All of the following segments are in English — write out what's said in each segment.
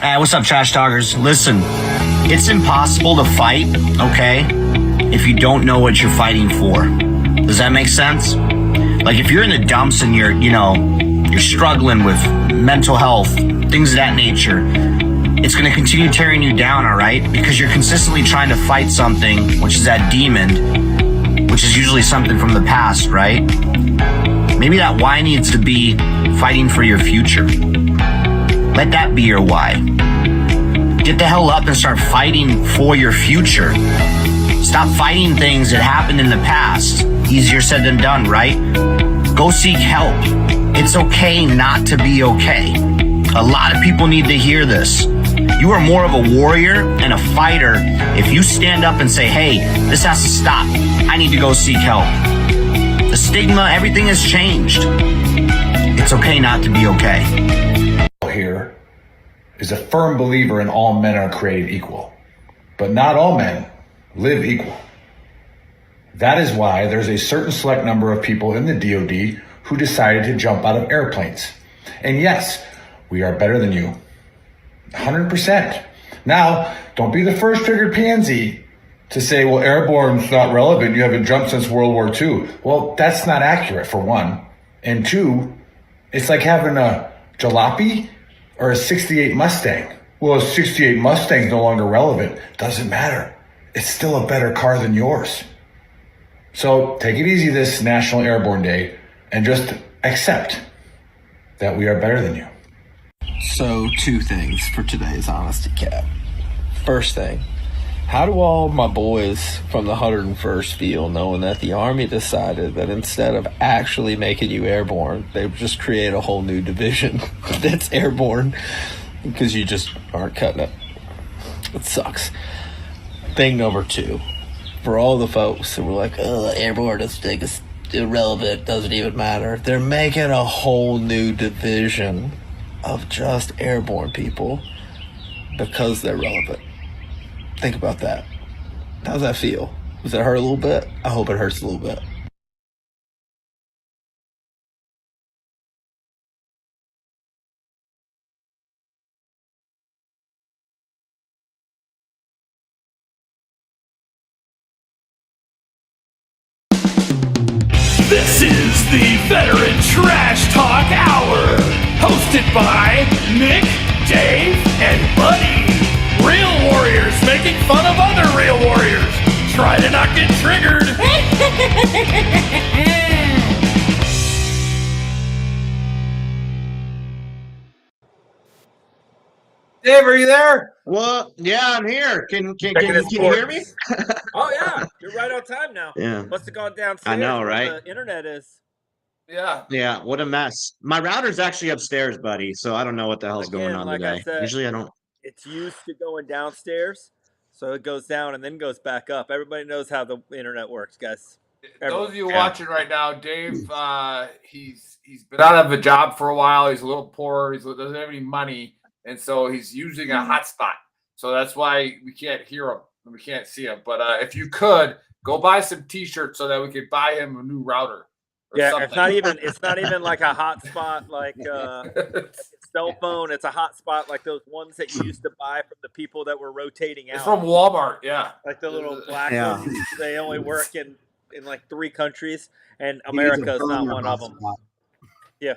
What's up, trash talkers? Listen, it's impossible to fight, okay, if you don't know what you're fighting for. Does that make sense? Like, if you're in the dumps and you're struggling with mental health, things of that nature, it's going to continue tearing you down, all right? Because you're consistently trying to fight something, which is that demon, which is usually something from the past, right? Maybe that why needs to be fighting for your future. Let that be your why. Get the hell up and start fighting for your future. Stop fighting things that happened in the past. Easier said than done, right? Go seek help. It's okay not to be okay. A lot of people need to hear this. You are more of a warrior and a fighter if you stand up and say, hey, this has to stop. I need to go seek help. The stigma, everything has changed. It's okay not to be okay. Here is a firm believer in all men are created equal, but not all men live equal. That is why there's a certain select number of people in the DoD who decided to jump out of airplanes. And yes, we are better than you. 100%. Now, don't be the first triggered pansy to say, well, airborne's not relevant. You haven't jumped since World War II. Well, that's not accurate, for one. And two, it's like having a jalopy or a 68 Mustang. Well, a 68 Mustang's no longer relevant. Doesn't matter. It's still a better car than yours. So take it easy this National Airborne Day and just accept that we are better than you. So, two things for today's Honesty Cap. First thing, how do all my boys from the 101st feel knowing that the Army decided that instead of actually making you airborne, they would just create a whole new division that's airborne because you just aren't cutting it? It sucks. Thing number two, for all the folks that were like, oh, airborne is irrelevant, doesn't even matter. They're making a whole new division of just airborne people because they're relevant. Think about that. How's that feel? Does it hurt a little bit? I hope it hurts a little bit. This is the Veteran Trash Talk Hour, hosted by Nick, Dave, and Buddy. Real warriors making fun of other real warriors. Try to not get triggered. Dave, are you there? Well, yeah, I'm here. Can you hear me? Oh yeah, you're right on time now. Yeah. Must have gone downstairs. I know, where right? The internet is. Yeah. Yeah, what a mess. My router's actually upstairs, buddy, so I don't know what the hell's going on like today. I said, Usually I don't. It's used to going downstairs, so it goes down and then goes back up. Everybody knows how the internet works, guys. Those of you watching right now, Dave, he's been out of a job for a while. He's a little poor. He doesn't have any money, and so he's using a hotspot. So that's why we can't hear him and we can't see him. But if you could go buy some T-shirts so that we could buy him a new router. Yeah, something. it's not even like a hotspot like a cell phone. It's a hotspot like those ones that you used to buy from the people that were rotating out. It's from Walmart, yeah. Like the little black Yeah. ones. They only work in like 3 countries, and America is not one of them. Yeah.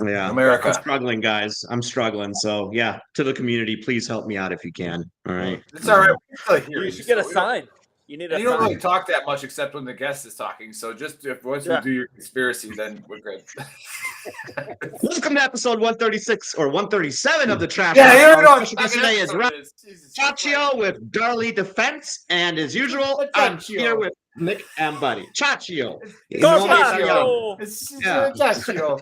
Yeah, America. I'm struggling, guys. I'm struggling. So, yeah, to the community, please help me out if you can. All right. It's all right. We can still hear You should get a sign. You need a You don't sign. really talk that much except when the guest is talking. So just once we do your conspiracy, then we're good. Welcome to episode 136 or 137 of the Trash. Yeah, here we Our go. special guest today is Ciaccio with Darley Defense, and as usual, I'm here with Nick and Buddy. Ciaccio. Ciaccio. Yeah. Ciaccio.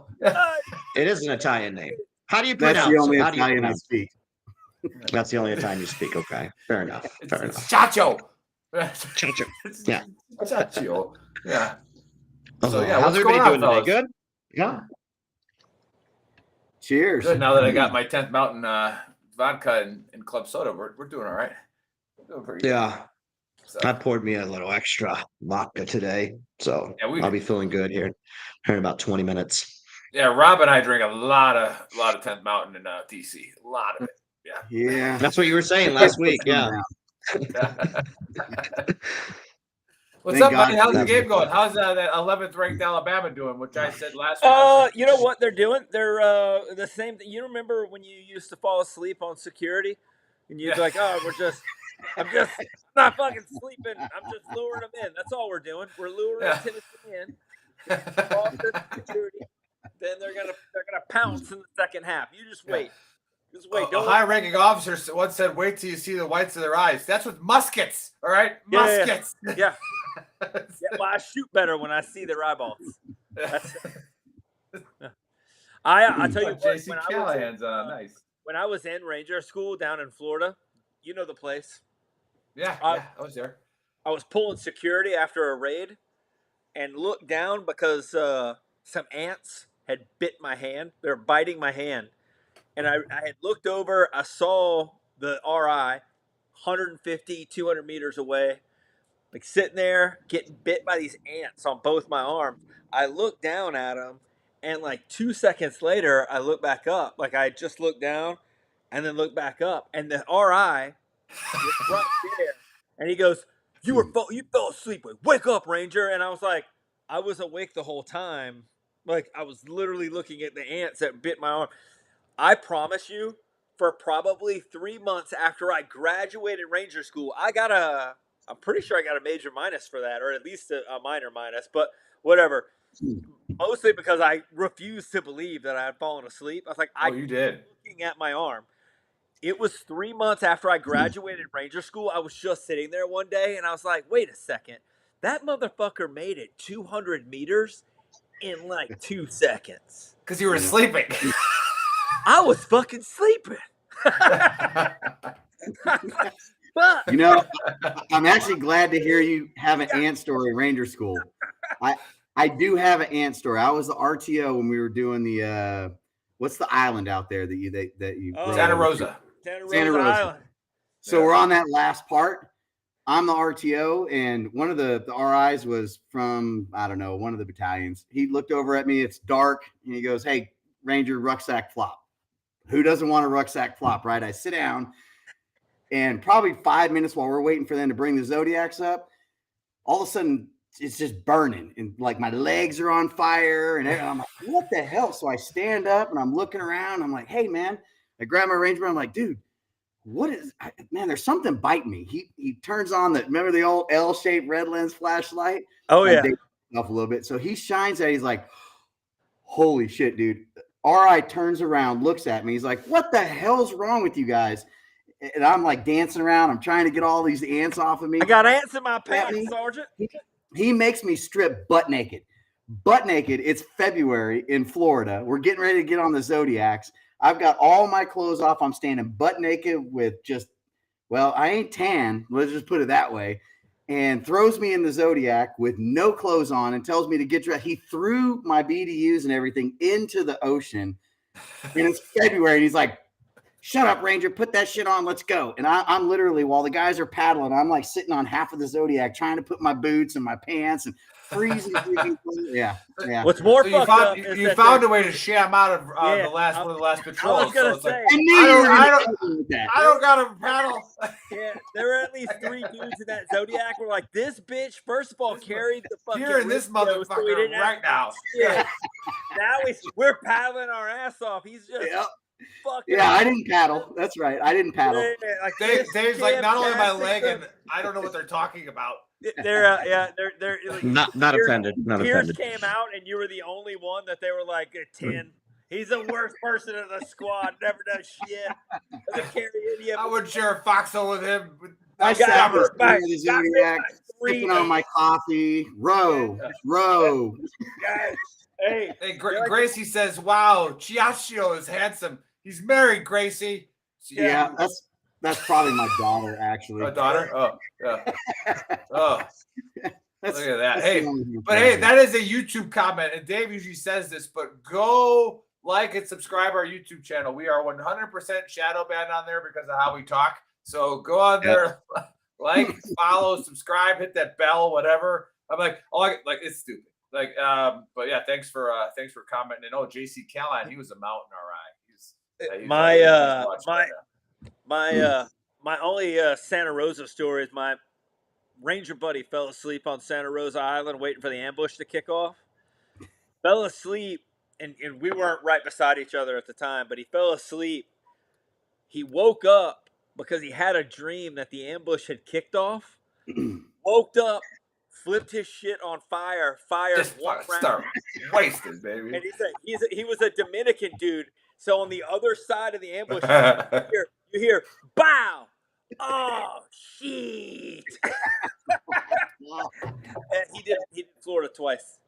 It is an Italian name. How do you pronounce That's the only it? How do you Italian I pronounce speak. it? That's the only Italian you speak. Okay, fair enough. Fair enough. Ciaccio. Ciaccio. Yeah. Ciaccio. Yeah. So, yeah, how's what's everybody going on, doing today? fellas? Good. Yeah. Cheers. Good. Now that I got my 10th Mountain vodka and club soda, we're doing all right. We're doing pretty good. Yeah. So, I poured me a little extra vodka today, so Yeah, I'll be feeling good here in about 20 minutes. yeah, Rob and I drink a lot of 10th Mountain in DC. A lot of it. Yeah. That's what you were saying last week. Yeah. What's Thank up, God buddy? How's the for game going? How's that 11th ranked Alabama doing? Which I said last week. You know what they're doing? They're the same thing. You remember when you used to fall asleep on security, and you'd be like, "Oh, I'm not fucking sleeping. I'm just luring them in. That's all we're doing. We're luring Tennessee in. Fall to security. Then they're gonna pounce in the second half. You just wait. Just wait. A high-ranking officer once said, "Wait till you see the whites of their eyes." That's with muskets, all right? Muskets. Yeah. Well, I shoot better when I see their eyeballs. I tell you what, JC Callahan's nice. When I was in Ranger School down in Florida, you know the place. Yeah, I was there. I was pulling security after a raid, and looked down because some ants had bit my hand. They were biting my hand. And I had looked over. I saw the RI 150, 200 meters away, like sitting there getting bit by these ants on both my arms. I looked down at him, and like 2 seconds later, I looked back up. Like I just looked down and then looked back up, and the RI was right there. And he goes, you fell asleep. Wake up, Ranger. And I was like, I was awake the whole time. Like I was literally looking at the ants that bit my arm. I promise you, for probably 3 months after I graduated Ranger School, I'm pretty sure I got a major minus for that, or at least a minor minus, but whatever. Mostly because I refused to believe that I had fallen asleep. I was like, you did. Looking at my arm. It was 3 months after I graduated Ranger School. I was just sitting there one day, and I was like, wait a second. That motherfucker made it 200 meters in like 2 seconds. Because you were sleeping. I was fucking sleeping. You know, I'm actually glad to hear you have an ant story in Ranger School. I do have an ant story. I was the RTO when we were doing the what's the island out there that you Santa Rosa. Santa Rosa Island. So we're on that last part. I'm the RTO, and one of the RIs was from, I don't know, one of the battalions. He looked over at me. It's dark, and he goes, "Hey, Ranger, rucksack flop." Who doesn't want a rucksack flop, right? I sit down, and probably 5 minutes while we're waiting for them to bring the Zodiacs up, all of a sudden it's just burning, and like my legs are on fire, and I'm like, what the hell? So I stand up and I'm looking around. I'm like, hey man, I grab my Ranger. I'm like, dude, man, there's something biting me. He turns on remember the old L-shaped red lens flashlight? Oh yeah. Off a little bit. So he shines at it. He's like, holy shit, dude. RI turns around, looks at me. He's like, what the hell's wrong with you guys? And I'm like dancing around. I'm trying to get all these ants off of me. I got ants in my pants, Sergeant. He makes me strip butt naked. Butt naked. It's February in Florida. We're getting ready to get on the Zodiacs. I've got all my clothes off. I'm standing butt naked with I ain't tan. Let's just put it that way. And throws me in the Zodiac with no clothes on and tells me to get dressed. He threw my BDUs and everything into the ocean. And it's February. And he's like, shut up, Ranger. Put that shit on. Let's go. And I'm literally, while the guys are paddling, I'm like sitting on half of the Zodiac trying to put my boots and my pants and freezing. Yeah. What's more So fucked up is you found a way to sham out of one of the last patrols. I was gonna say, I don't got a paddle. Yeah, there were at least 3 dudes in that Zodiac. We're like, this bitch, first of all, carried the fucking. You're in this motherfucker right now. Yeah. Now we're paddling our ass off. He's just. Yep. Yeah, I didn't paddle. That's right. I didn't paddle. Dave's like, not only my leg, and I don't know what they're talking about. They're like, not offended. Not Pierce offended. came out, and you were the only one that they were like a 10. He's the worst person in the squad. Never does shit. Doesn't carry any of I would share a foxhole with him. I got the Zodiac, sipping on my coffee. Row. Guys, hey, Gracie says, "Wow, Ciaccio is handsome. He's married, Gracie." Yeah, that's probably my daughter, actually. A daughter? Oh, yeah. Oh, look at that. Hey, hey, that is a YouTube comment, and Dave usually says this, but go like and subscribe our YouTube channel. We are 100% shadow banned on there because of how we talk. So go on there, like, follow, subscribe, hit that bell, whatever. I'm like, it's stupid. But yeah, thanks for commenting. And JC Callahan, he was a mountain RI. My only Santa Rosa story is my ranger buddy fell asleep on Santa Rosa Island waiting for the ambush to kick off. Fell asleep, and we weren't right beside each other at the time, but he fell asleep. He woke up because he had a dream that the ambush had kicked off. Woke up, flipped his shit on fire, fired Just one round. start wasted, baby. And he was a Dominican dude. So on the other side of the ambush, you hear, bow. Oh, shit. And he did Florida twice.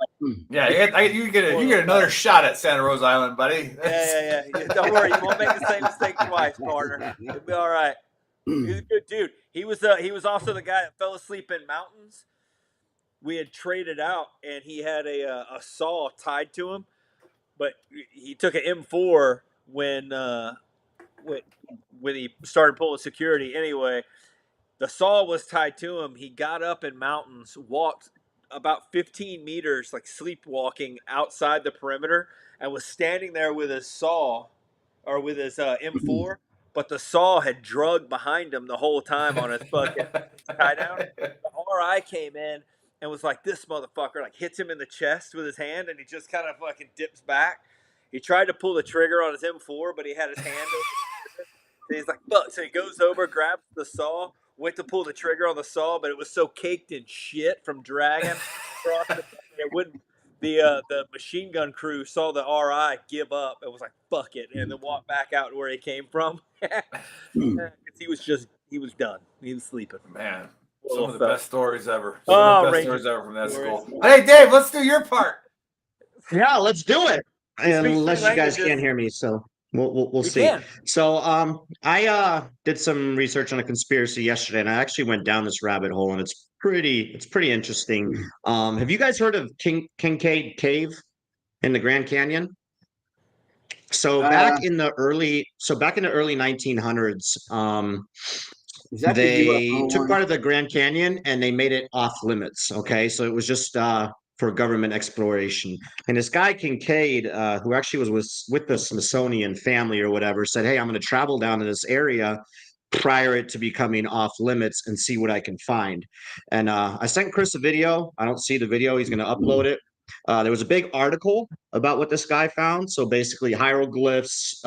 Yeah, you get another shot at Santa Rosa Island, buddy. Yeah. Don't worry, you won't make the same mistake twice, partner. You'll be all right. He's a good dude. He was also the guy that fell asleep in mountains. We had traded out, and he had a saw tied to him, but he took an M4 when he started pulling security. Anyway, the saw was tied to him. He got up in mountains, walked about 15 meters, like sleepwalking outside the perimeter, and was standing there with his saw or with his M4. But the saw had drugged behind him the whole time on his fucking tie down. The RI came in and was like, this motherfucker, like hits him in the chest with his hand, and he just kind of fucking dips back. He tried to pull the trigger on his M4, but he had his hand over the trigger. And he's like, fuck. So he goes over, grabs the saw, went to pull the trigger on the saw, but it was so caked in shit from dragging across it wouldn't. The machine gun crew saw the RI give up and was like, fuck it, and then walked back out to where he came from. He was done. He was sleeping. Man, some of the best stories ever. Stories ever from that school. Hey, Dave, let's do your part. Yeah, let's do it. Unless you guys can't hear me, so we'll see. Can. So I did some research on a conspiracy yesterday, and I actually went down this rabbit hole, and it's pretty interesting. Have you guys heard of Kincaid Cave in the Grand Canyon? So back in the early 1900s, they took part of the Grand Canyon and they made it off limits. Okay, so it was just for government exploration. And this guy Kincaid, who actually was with the Smithsonian family or whatever, said, "Hey, I'm going to travel down to this area prior it to becoming off limits and see what I can find." And I sent Chris a video. I don't see the video. He's going to upload it. There was a big article about what this guy found. So basically hieroglyphs,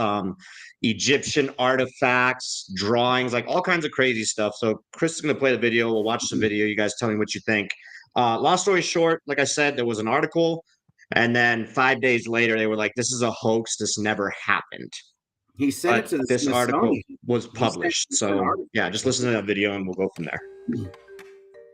Egyptian artifacts, drawings, like all kinds of crazy stuff. So Chris is going to play the video. We'll watch the video. You guys tell me what you think. Long story short, like I said, there was an article. And then 5 days later, they were like, this is a hoax. This never happened. He sent it to this article was published. So yeah, just listen to that video and we'll go from there.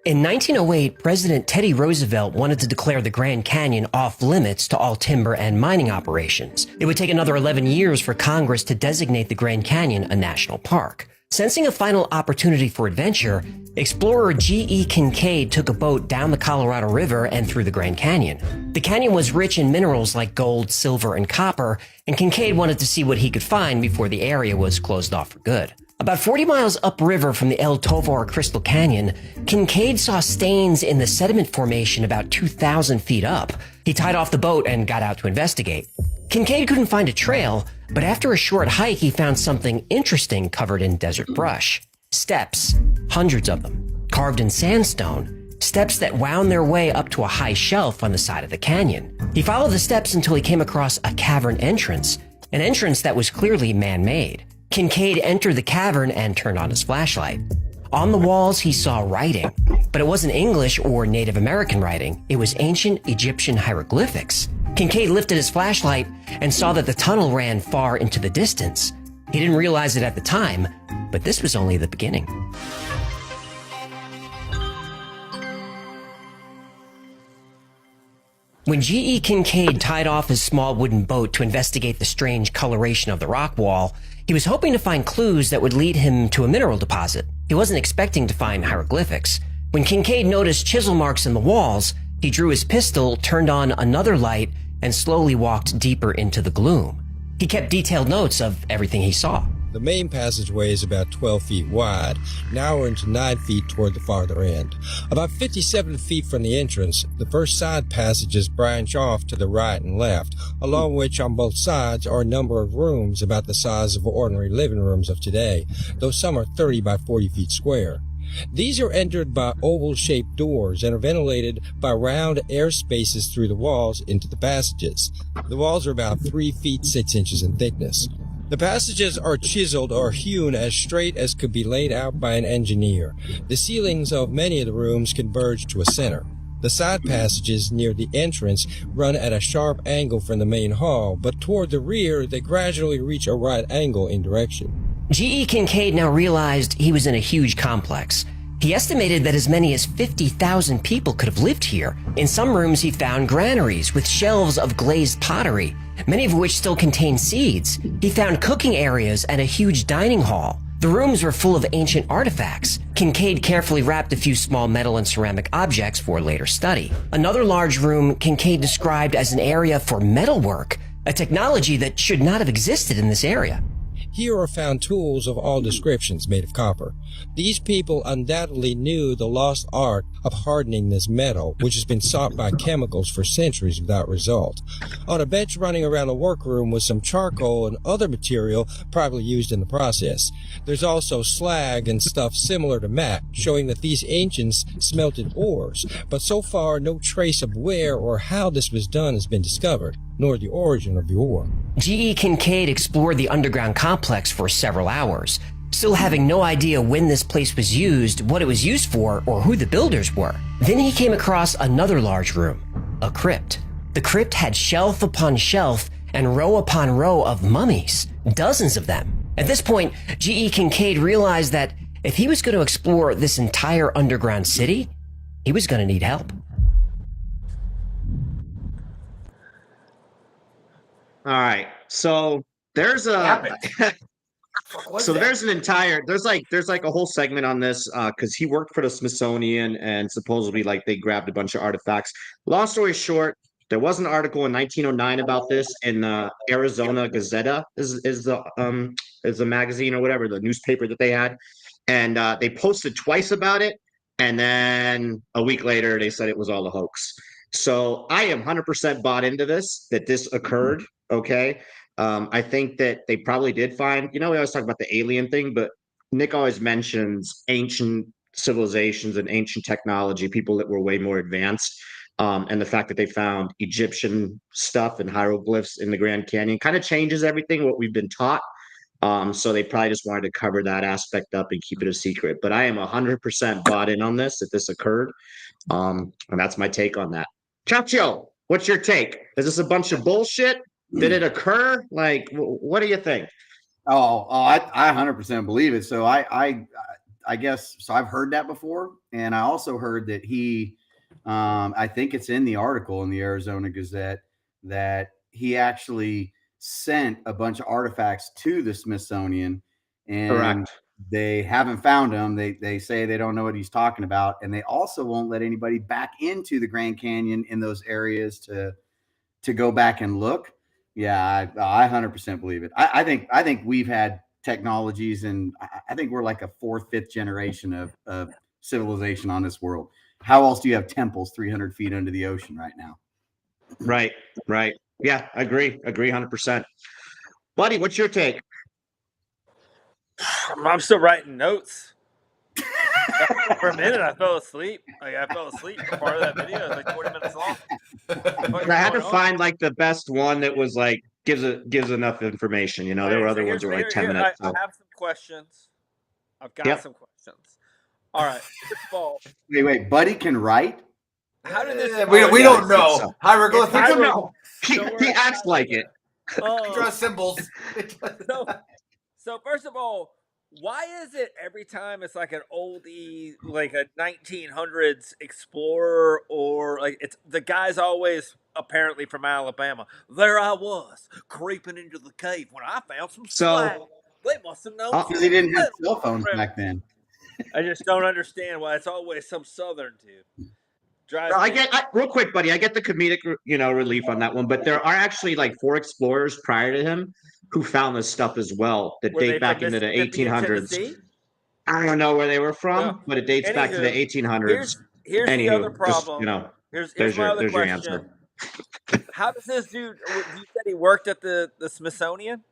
In 1908, President Teddy Roosevelt wanted to declare the Grand Canyon off limits to all timber and mining operations. It would take another 11 years for Congress to designate the Grand Canyon a national park. Sensing a final opportunity for adventure, explorer G.E. Kincaid took a boat down the Colorado River and through the Grand Canyon. The canyon was rich in minerals like gold, silver, and copper, and Kincaid wanted to see what he could find before the area was closed off for good. About 40 miles upriver from the El Tovar Crystal Canyon, Kincaid saw stains in the sediment formation about 2,000 feet up. He tied off the boat and got out to investigate. Kincaid couldn't find a trail, but after a short hike, he found something interesting covered in desert brush. Steps, hundreds of them, carved in sandstone, steps that wound their way up to a high shelf on the side of the canyon. He followed the steps until he came across a cavern entrance, an entrance that was clearly man-made. Kincaid entered the cavern and turned on his flashlight. On the walls, he saw writing, but it wasn't English or Native American writing. It was ancient Egyptian hieroglyphics. Kincaid lifted his flashlight and saw that the tunnel ran far into the distance. He didn't realize it at the time, but this was only the beginning. When G.E. Kincaid tied off his small wooden boat to investigate the strange coloration of the rock wall, he was hoping to find clues that would lead him to a mineral deposit. He wasn't expecting to find hieroglyphics. When Kincaid noticed chisel marks in the walls, he drew his pistol, turned on another light, and slowly walked deeper into the gloom. He kept detailed notes of everything he saw. The main passageway is about 12 feet wide, narrowing to 9 feet toward the farther end. About 57 feet from the entrance, the first side passages branch off to the right and left, along which on both sides are a number of rooms about the size of ordinary living rooms of today, though some are 30 by 40 feet square. These are entered by oval-shaped doors and are ventilated by round air spaces through the walls into the passages. The walls are about 3 feet 6 inches in thickness. The passages are chiseled or hewn as straight as could be laid out by an engineer. The ceilings of many of the rooms converge to a center. The side passages near the entrance run at a sharp angle from the main hall, but toward the rear they gradually reach a right angle in direction. G.E. Kincaid now realized he was in a huge complex. He estimated that as many as 50,000 people could have lived here. In some rooms he found granaries with shelves of glazed pottery, many of which still contain seeds. He found cooking areas and a huge dining hall. The rooms were full of ancient artifacts. Kincaid carefully wrapped a few small metal and ceramic objects for later study. Another large room Kincaid described as an area for metalwork, a technology that should not have existed in this area. Here are found tools of all descriptions made of copper. These people undoubtedly knew the lost art of hardening this metal, which has been sought by chemicals for centuries without result. On a bench running around the workroom was some charcoal and other material probably used in the process. There's also slag and stuff similar to mat, showing that these ancients smelted ores, but so far no trace of where or how this was done has been discovered, nor the origin of the ore. G.E. Kincaid explored the underground complex for several hours, still having no idea when this place was used, what it was used for, or who the builders were. Then he came across another large room, a crypt. The crypt had shelf upon shelf and row upon row of mummies, dozens of them. At this point, G.E. Kincaid realized that if he was going to explore this entire underground city, he was going to need help. All right. So there's a there's like a whole segment on this because he worked for the Smithsonian and supposedly like they grabbed a bunch of artifacts. Long story short, there was an article in 1909 about this in Arizona Gazeta is the magazine or whatever, the newspaper that they had, and they posted twice about it, and then a week later they said it was all a hoax. So I am 100% bought into this, that this occurred. Okay. I think that they probably did find, we always talk about the alien thing, but Nick always mentions ancient civilizations and ancient technology, people that were way more advanced. And the fact that they found Egyptian stuff and hieroglyphs in the Grand Canyon kind of changes everything, what we've been taught. So they probably just wanted to cover that aspect up and keep it a secret. But I am 100% bought in on this, that this occurred. And that's my take on that. Ciaccio, what's your take? Is this a bunch of bullshit? Did it occur? Like, what do you think? I 100% believe it. So I guess, so I've heard that before. And I also heard that he, I think it's in the article in the Arizona Gazette, that he actually sent a bunch of artifacts to the Smithsonian, and Correct. They haven't found them. They say they don't know what he's talking about. And they also won't let anybody back into the Grand Canyon in those areas to go back and look. Yeah, I 100% believe it. I think we've had technologies, and I think we're like a fourth, fifth generation of civilization on this world. How else do you have temples 300 feet under the ocean right now? Right. Yeah, I agree 100%. Buddy, what's your take? I'm still writing notes. For a minute, I fell asleep. I fell asleep for part of that video. It was like 40 minutes long. I had to find like the best one that was like gives enough information. There were other ones that were like 10 minutes. I have some questions. I've got some questions. All right. First of all, wait. Buddy can write? How did this? We don't know. Hieroglyphics. He acts like it. Draw symbols. So first of all, why is it every time it's like an oldie, like a 1900s explorer, or like it's the guy's always apparently from Alabama? There I was creeping into the cave when I found some slag. They must have known. Because he didn't have cell phones back then. I just don't understand why it's always some southern dude. Real quick, buddy. I get the comedic, relief on that one, but there are actually like 4 explorers prior to him who found this stuff as well that Were they date back from into the Mississippi and 1800s. Tennessee? I don't know where they were Well, from, but it dates back to the anywho, 1800s. here's the other Anywho, just problem. Here's there's my other your question. answer. How does this dude? You said he worked at the Smithsonian.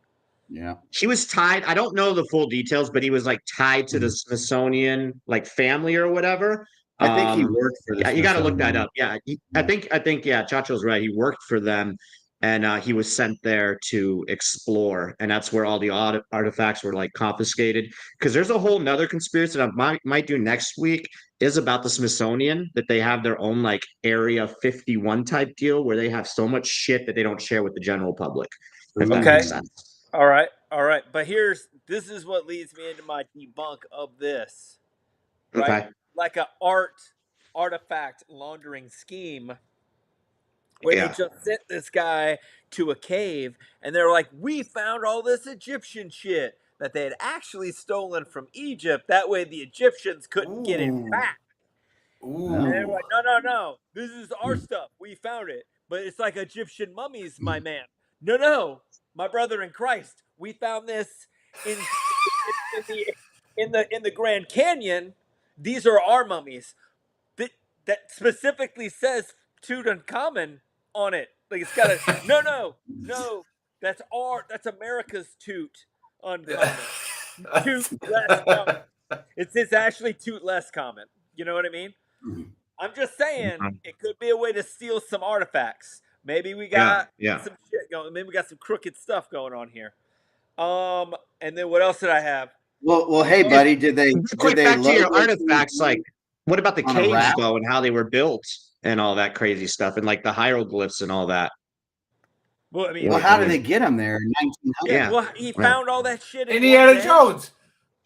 Yeah. He was tied. I don't know the full details, but he was like tied to the Smithsonian like family or whatever. I think he worked for the Yeah, you got to look that Smithsonian. up. Yeah, I think yeah, Chacho's right. He worked for them, and he was sent there to explore, and that's where all the artifacts were like confiscated. Because there's a whole nother conspiracy that I might do next week is about the Smithsonian, that they have their own like Area 51 type deal where they have so much shit that they don't share with the general public. If that Okay. makes sense. All right. But this is what leads me into my debunk of this. Right? Okay. Like a artifact laundering scheme where they Yeah. just sent this guy to a cave and they're like, we found all this Egyptian shit that they had actually stolen from Egypt. That way the Egyptians couldn't get it back. Ooh. And they're like, no, this is our stuff. We found it. But it's like Egyptian mummies, my man. No, my brother in Christ. We found this in the Grand Canyon. These are our mummies. That specifically says Tutankhamun on it. Like it's got a no. That's America's toot uncommon. Toot less common. It's actually toot less common. You know what I mean? I'm just saying it could be a way to steal some artifacts. Maybe we got some shit going. Maybe we got some crooked stuff going on here. And then what else did I have? Well, hey, buddy, did they Quick back to load your those artifacts? Like, what about the on a caves raft? though, and how they were built and all that crazy stuff, and like the hieroglyphs and all that? Well, I mean, Well, how did they get them there in 1900? Yeah. Well, he found all that shit in Indiana one day. Jones.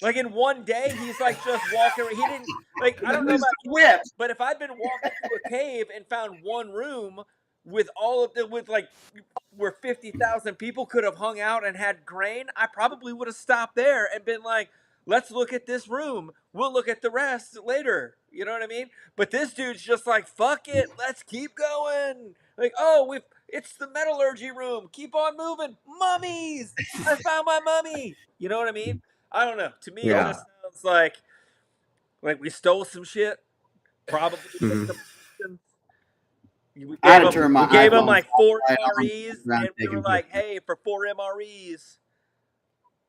Like in one day, he's like just walking. He didn't like. I don't know about you, whip. but if I'd been walking through a cave and found one room with all of the like where 50,000 people could have hung out and had grain, I probably would have stopped there and been like, "Let's look at this room. We'll look at the rest later." You know what I mean? But this dude's just like, "Fuck it, let's keep going." Like, oh, it's the metallurgy room. Keep on moving. Mummies! I found my mummy. You know what I mean? I don't know. To me, it just sounds like we stole some shit. Probably took some actions. We gave them like 4 MREs, and we were like, "Hey, for 4 MREs,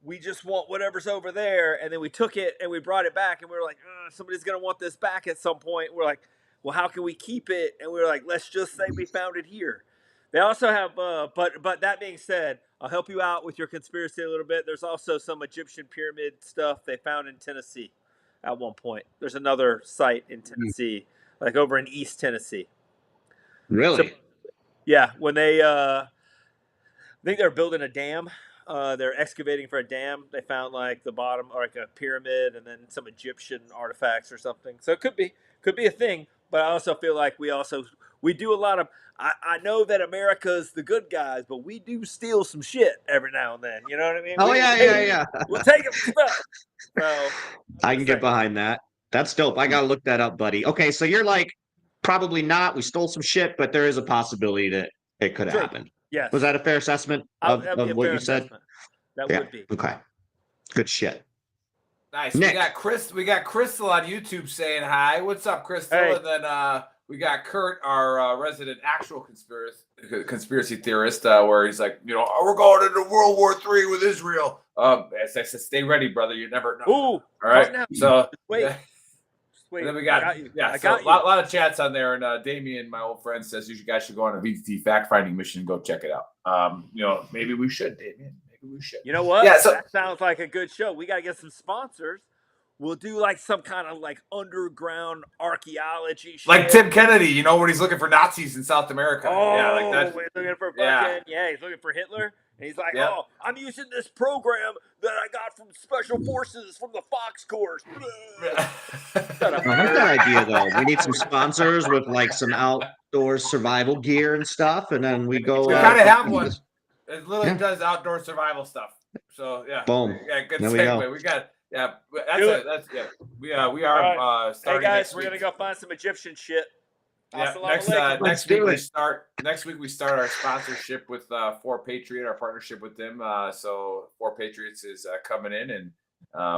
we just want whatever's over there." And then we took it and we brought it back, and we were like, "Somebody's gonna want this back at some point." We're like, "Well, how can we keep it?" And we were like, "Let's just say we found it here." They also have, but that being said, I'll help you out with your conspiracy a little bit. There's also some Egyptian pyramid stuff they found in Tennessee at one point. There's another site in Tennessee, like over in East Tennessee. Really? So, yeah, when they, I think they're building a dam. They're excavating for a dam. They found like the bottom, or like a pyramid, and then some Egyptian artifacts or something. So it could be a thing. But I also feel like we do a lot of. I know that America's the good guys, but we do steal some shit every now and then. You know what I mean? Oh, yeah. We'll take it stuff. So I can get behind that. That's dope. I gotta look that up, buddy. Okay, so you're like, probably not. We stole some shit, but there is a possibility that it could have happened. Yes. Was that a fair assessment of what you said? That would be. Okay. Good shit. Nice. Nick. We got Crystal on YouTube saying hi. What's up, Crystal? Hey. And then we got Kurt, our resident actual conspiracy theorist, where he's like, we're going into World War III with Israel. As I said, stay ready, brother. You never know. Ooh. All right. Now. So Wait. And then we got a lot of chats on there, and Damien, my old friend, says you guys should go on a VTT fact-finding mission and go check it out. Maybe we should, Damien. Maybe we should. You know what? Yeah, so that sounds like a good show. We got to get some sponsors. We'll do like some kind of like underground archaeology shit. Like Tim Kennedy, when he's looking for Nazis in South America. Oh, yeah, like that. He's looking for he's looking for Hitler. And he's like, Yeah. "Oh, I'm using this program that I got from Special Forces from the Fox Corps." I like that idea, though. We need some sponsors with like some outdoor survival gear and stuff, and then we go. We kind of have one. It literally does outdoor survival stuff. So yeah, boom. Yeah, good There segue. We got We are All right. starting. Hey guys, next we're week. gonna go find some Egyptian shit. Yeah. Assalamu Next week we start. Next week we start our sponsorship with 4Patriot, our partnership with them. So 4Patriots is coming in, and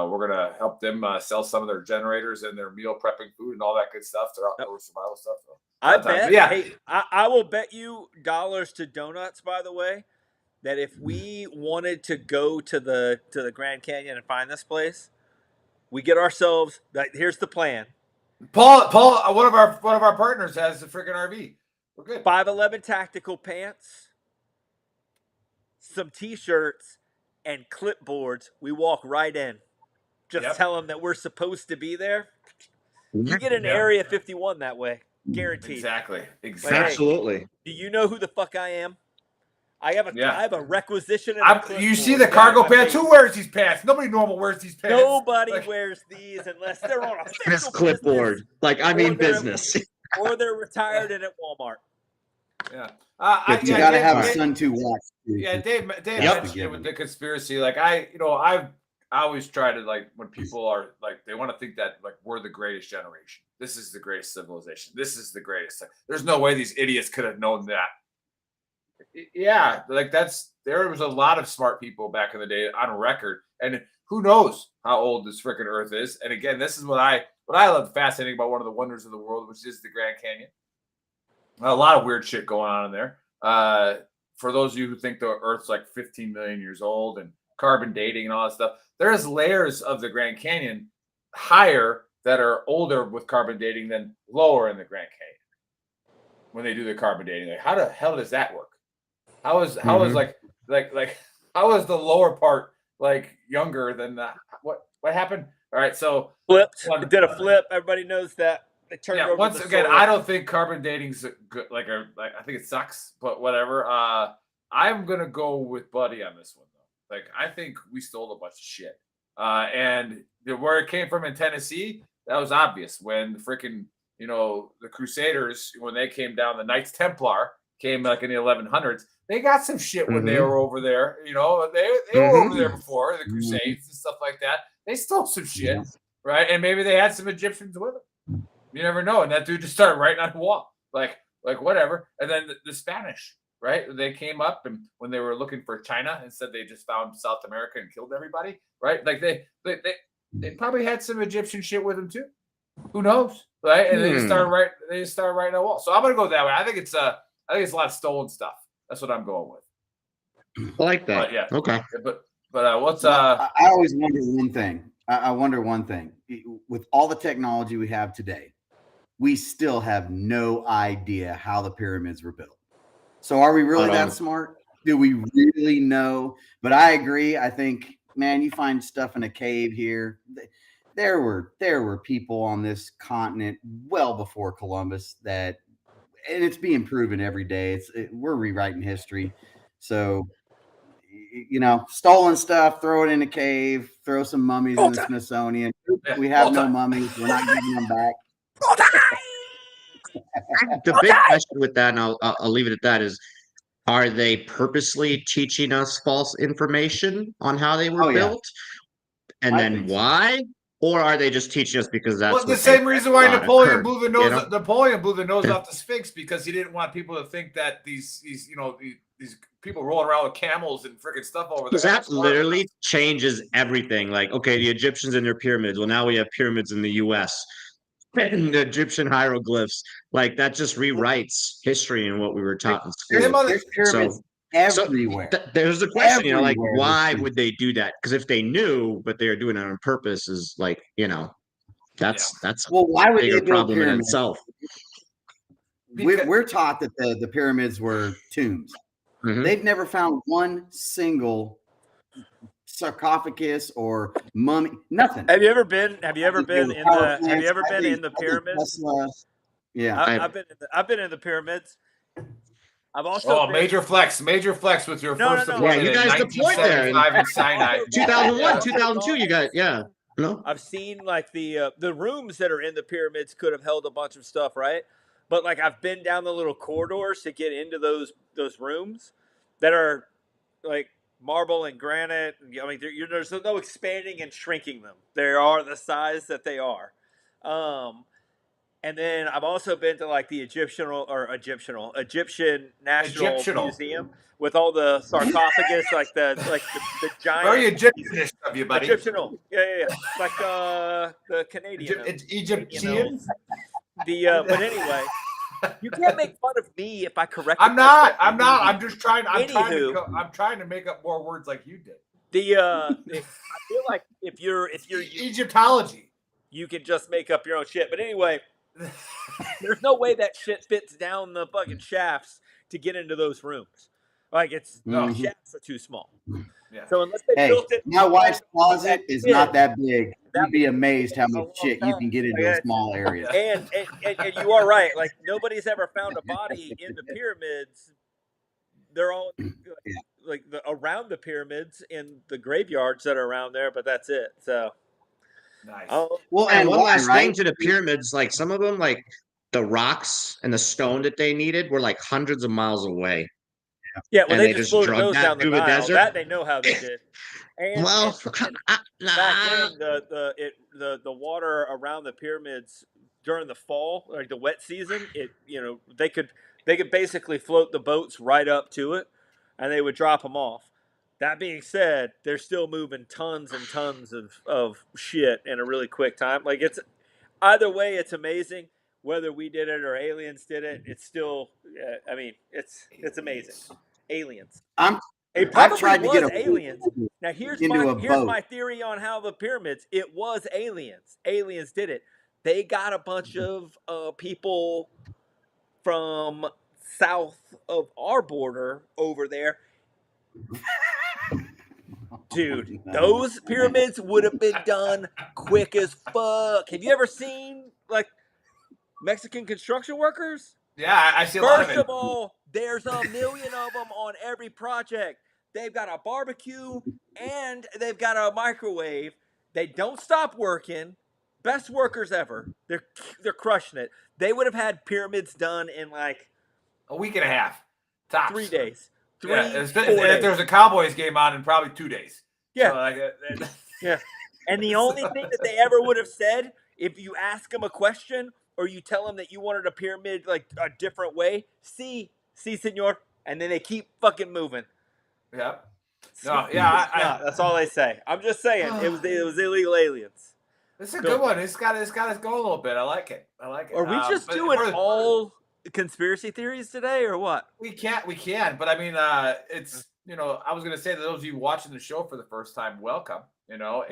we're gonna help them sell some of their generators and their meal prepping food and all that good stuff. Their outdoor survival stuff. So, I bet. yeah. Hey, I will bet you dollars to donuts. By the way, that if we wanted to go to the Grand Canyon and find this place, we get ourselves. Here's the plan. Paul, one of our partners has a freaking RV. We're good. 511 tactical pants, some t-shirts, and clipboards. We walk right in. Just tell them that we're supposed to be there. You get an Area 51 that way, guaranteed. Exactly. Like, Absolutely. hey, do you know who the fuck I am? I have a requisition. You see the cargo pants? Who wears these pants? Nobody normal wears these pants. Nobody wears these unless they're on a This clipboard, business, or they're retired and at Walmart. Yeah, you got to have a Sun 2 watch. Yeah, Dave mentioned it with the conspiracy. Like I always try to, like, when people are like, they want to think that like we're the greatest generation. This is the greatest civilization. This is the greatest. There's no way these idiots could have known that. Yeah, like there was a lot of smart people back in the day on record, and who knows how old this freaking Earth is. And again, this is what I love fascinating about one of the wonders of the world, which is the Grand Canyon. A lot of weird shit going on in there. For those of you who think the Earth's like 15 million years old and carbon dating and all that stuff, there's layers of the Grand Canyon higher that are older with carbon dating than lower in the Grand Canyon. When they do the carbon dating, like, how the hell does that work? How is how is how is the lower part like younger than the what happened? All right, so flipped. It did a flip. Everybody knows that. They turned over once the again, soil. I don't think carbon dating's good. Like I think it sucks, but whatever. I'm gonna go with Buddy on this one though. Like, I think we stole a bunch of shit. And where it came from in Tennessee, that was obvious when the freaking the Crusaders, when they came down, the Knights Templar came like in the 1100s. They got some shit when they were over there. They were over there before the Crusades and stuff like that. They stole some shit, right? And maybe they had some Egyptians with them. You never know. And that dude just started writing on the wall, like whatever. And then the Spanish, right? They came up, and when they were looking for China and said they just found South America and killed everybody, right? Like they probably had some Egyptian shit with them too. Who knows, right? And they just started writing on the wall. So I'm gonna go that way. I think it's a lot of stolen stuff. That's what I'm going with. I like that. But, yeah. Okay. But what's I always wonder one thing. I wonder one thing. With all the technology we have today, we still have no idea how the pyramids were built. So are we really that smart? Do we really know? But I agree. I think, man, you find stuff in a cave here. There were people on this continent well before Columbus that, and it's being proven every day. We're rewriting history. So, stolen stuff, throw it in a cave, throw some mummies in the Smithsonian. We have no mummies. We're not getting them back. The big question with that, and I'll leave it at that, is, are they purposely teaching us false information on how they were built? And then why? Or are they just teaching us because that's the same reason why Napoleon blew the nose? Napoleon blew the nose off the Sphinx because he didn't want people to think that these people rolling around with camels and freaking stuff over there. Because that literally changes everything. Like, okay, the Egyptians and their pyramids. Well, now we have pyramids in the U.S. and the Egyptian hieroglyphs. Like, that just rewrites history and what we were taught in school. There's pyramids everywhere. There's the question, like, why would they do that? Because if they knew, but they are doing it on purpose, is like, that's why would a bigger they build problem in pyramids? itself. We're taught that the pyramids were tombs. They've never found one single sarcophagus or mummy. Nothing. Have you ever been in the pyramids? Yeah, I've been in the pyramids. I've also major flex with your first deployment. Yeah, you guys deployed there in Sinai. 2001, 2002. You got No, I've seen like the rooms that are in the pyramids could have held a bunch of stuff, right? But like I've been down the little corridors to get into those rooms that are like marble and granite. I mean, there's no expanding and shrinking them. They are the size that they are. And then I've also been to like the Egyptian National Museum with all the sarcophagus, like the giant. Very Egyptianish of you, buddy. Egyptian, yeah. Like the Canadian. Egyptian. But anyway, you can't make fun of me if I correct. I'm not. I'm just trying. I'm trying to make up more words like you did. I feel like if you're Egyptology, you can just make up your own shit. But anyway, there's no way that shit fits down the fucking shafts to get into those rooms. Like the shafts are too small. Yeah. So unless they built it, my wife's closet is not that big. You'd be amazed how much shit you can get into a small area. And you are right. Like nobody's ever found a body in the pyramids. They're all around the pyramids in the graveyards that are around there, but that's it. So nice. Well, and one last thing to the pyramids, like some of them, like the rocks and the stone that they needed were like hundreds of miles away. Yeah, well, they just floated those down the Nile. Desert. That they know how they did. And, back then, the water around the pyramids during the fall, like the wet season, they could basically float the boats right up to it, and they would drop them off. That being said, they're still moving tons and tons of shit in a really quick time. Like it's either way, it's amazing. Whether we did it or aliens did it, it's still. I mean, it's amazing. Aliens. It probably was aliens. Now here's my theory on how the pyramids. It was aliens. Aliens did it. They got a bunch of people from south of our border over there. Dude, those pyramids would have been done quick as fuck. Have you ever seen like Mexican construction workers? Yeah, I see a lot of it. First of all, there's a million of them on every project. They've got a barbecue and they've got a microwave. They don't stop working. Best workers ever. They're crushing it. They would have had pyramids done in like a week and a half, tops. 3 days. If there's a Cowboys game on in probably 2 days. Yeah. So yeah. And the only thing that they ever would have said, if you ask them a question or you tell them that you wanted a pyramid like a different way, sí, señor, and then they keep fucking moving. Yeah. That's all they say. I'm just saying it was illegal aliens. It's a good one. It's got us go a little bit. I like it. Are we just doing all conspiracy theories today, or what? We can. But I mean, it's I was gonna say to those of you watching the show for the first time, welcome. And go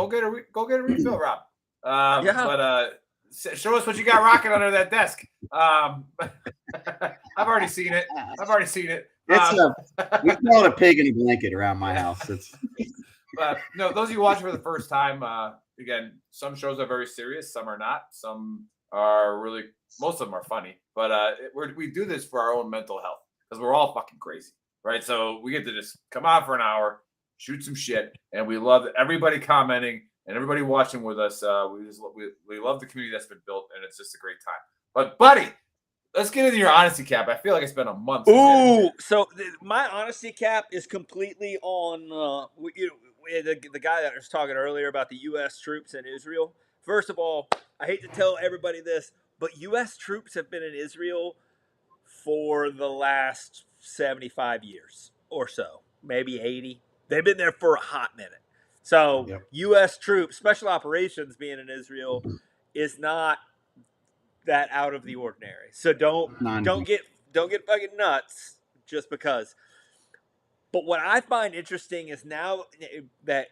get a refill, Rob. But show us what you got rocking under that desk. I've already seen it. We call it a pig in a blanket around my house. No, those of you watching for the first time, again, some shows are very serious, some are not, some are really, most of them are funny, but we do this for our own mental health because we're all fucking crazy, right? So we get to just come on for an hour, shoot some shit, and we love everybody commenting and everybody watching with us. We love the community that's been built, and it's just a great time. But buddy, let's get into your honesty cap. I feel like it's been a month. So my honesty cap is completely on the guy that was talking earlier about the U.S. troops in Israel. First of all, I hate to tell everybody this, but U.S. troops have been in Israel for the last 75 years or so, maybe 80. They've been there for a hot minute. So U.S. troops, special operations being in Israel is not that out of the ordinary. So don't get fucking nuts just because. But what I find interesting is now that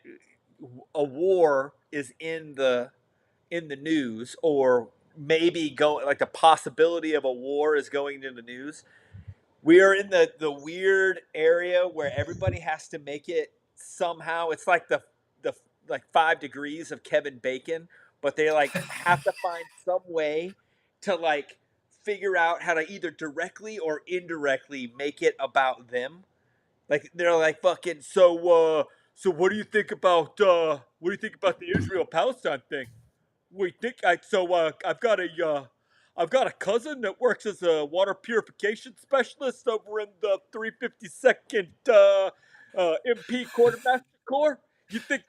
a war is in the news, or maybe the possibility of a war is going into the news. We are in the weird area where everybody has to make it somehow. It's like the 5 degrees of Kevin Bacon, but they have to find some way to figure out how to either directly or indirectly make it about them. They're fucking so what do you think about the Israel-Palestine thing? I've got a cousin that works as a water purification specialist over in the 352nd MP Quartermaster Corps. You think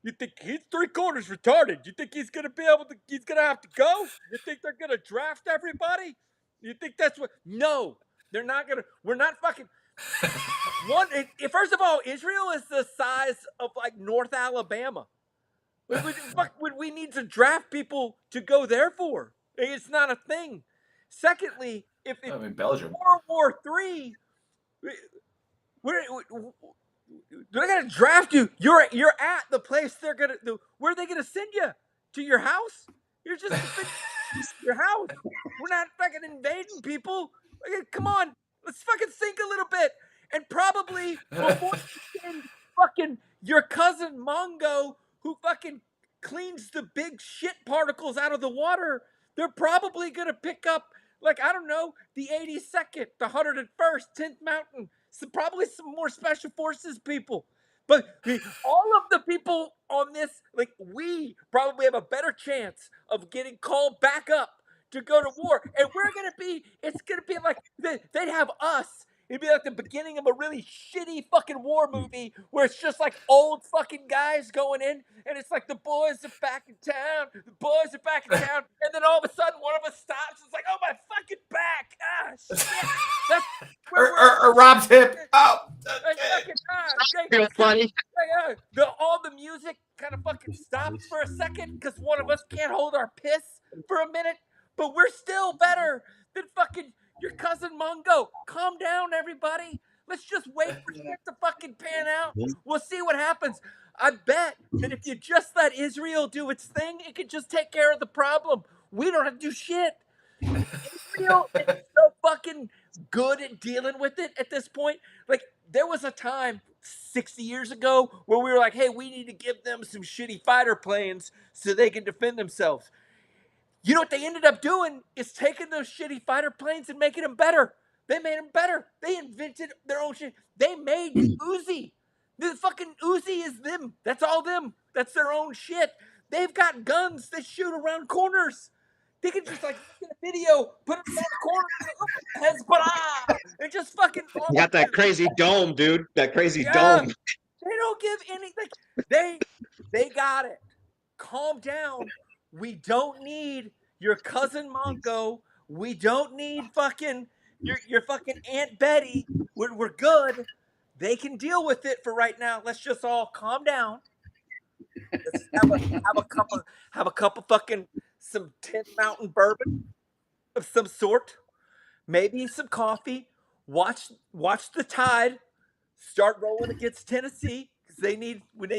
You think he's 3/4 retarded? You think he's gonna be able to? He's gonna have to go? You think they're gonna draft everybody? You think that's what? No, they're not gonna. We're not fucking. First of all, Israel is the size of like North Alabama. Would we need to draft people to go there for? It's not a thing. Secondly, if I'm in Belgium. World War III, they're gonna draft you. You're at the place where are they gonna send you? To your house? You're just your house. We're not fucking invading people. Come on, let's fucking think a little bit. And probably before you send fucking your cousin Mongo, who fucking cleans the big shit particles out of the water, they're probably gonna pick up, like, I don't know, the 82nd, the 101st, 10th Mountain. So probably some more special forces people. But all of the people on this, like, we probably have a better chance of getting called back up to go to war. And it's going to be like, they'd have us. It'd be like the beginning of a really shitty fucking war movie where it's just like old fucking guys going in, and it's like the boys are back in town, and then all of a sudden one of us stops. It's like, oh, my fucking back, shit. That's or Rob's hip. Oh, Real funny. All the music kind of fucking stops for a second because one of us can't hold our piss for a minute, but we're still better than fucking your cousin Mongo. Calm down, everybody. Let's just wait for shit to fucking pan out. We'll see what happens. I bet that if you just let Israel do its thing, it could just take care of the problem. We don't have to do shit. Israel is so fucking good at dealing with it at this point. Like, there was a time 60 years ago where we were like, hey, we need to give them some shitty fighter planes so they can defend themselves. You know what they ended up doing is taking those shitty fighter planes and making them better. They made them better. They invented their own shit. They made the Uzi. The fucking Uzi is them. That's all them. That's their own shit. They've got guns that shoot around corners. They can just, like, look at a video, put it around the corner, Hezbollah, and just fucking. You got that crazy dome, dude. That crazy dome. They don't give any. Like, they got it. Calm down. We don't need your cousin Mongo. We don't need fucking your fucking Aunt Betty. We're good. They can deal with it for right now. Let's just all calm down. Let's have a cup of fucking some 10th Mountain bourbon of some sort. Maybe some coffee. Watch the Tide start rolling against Tennessee because they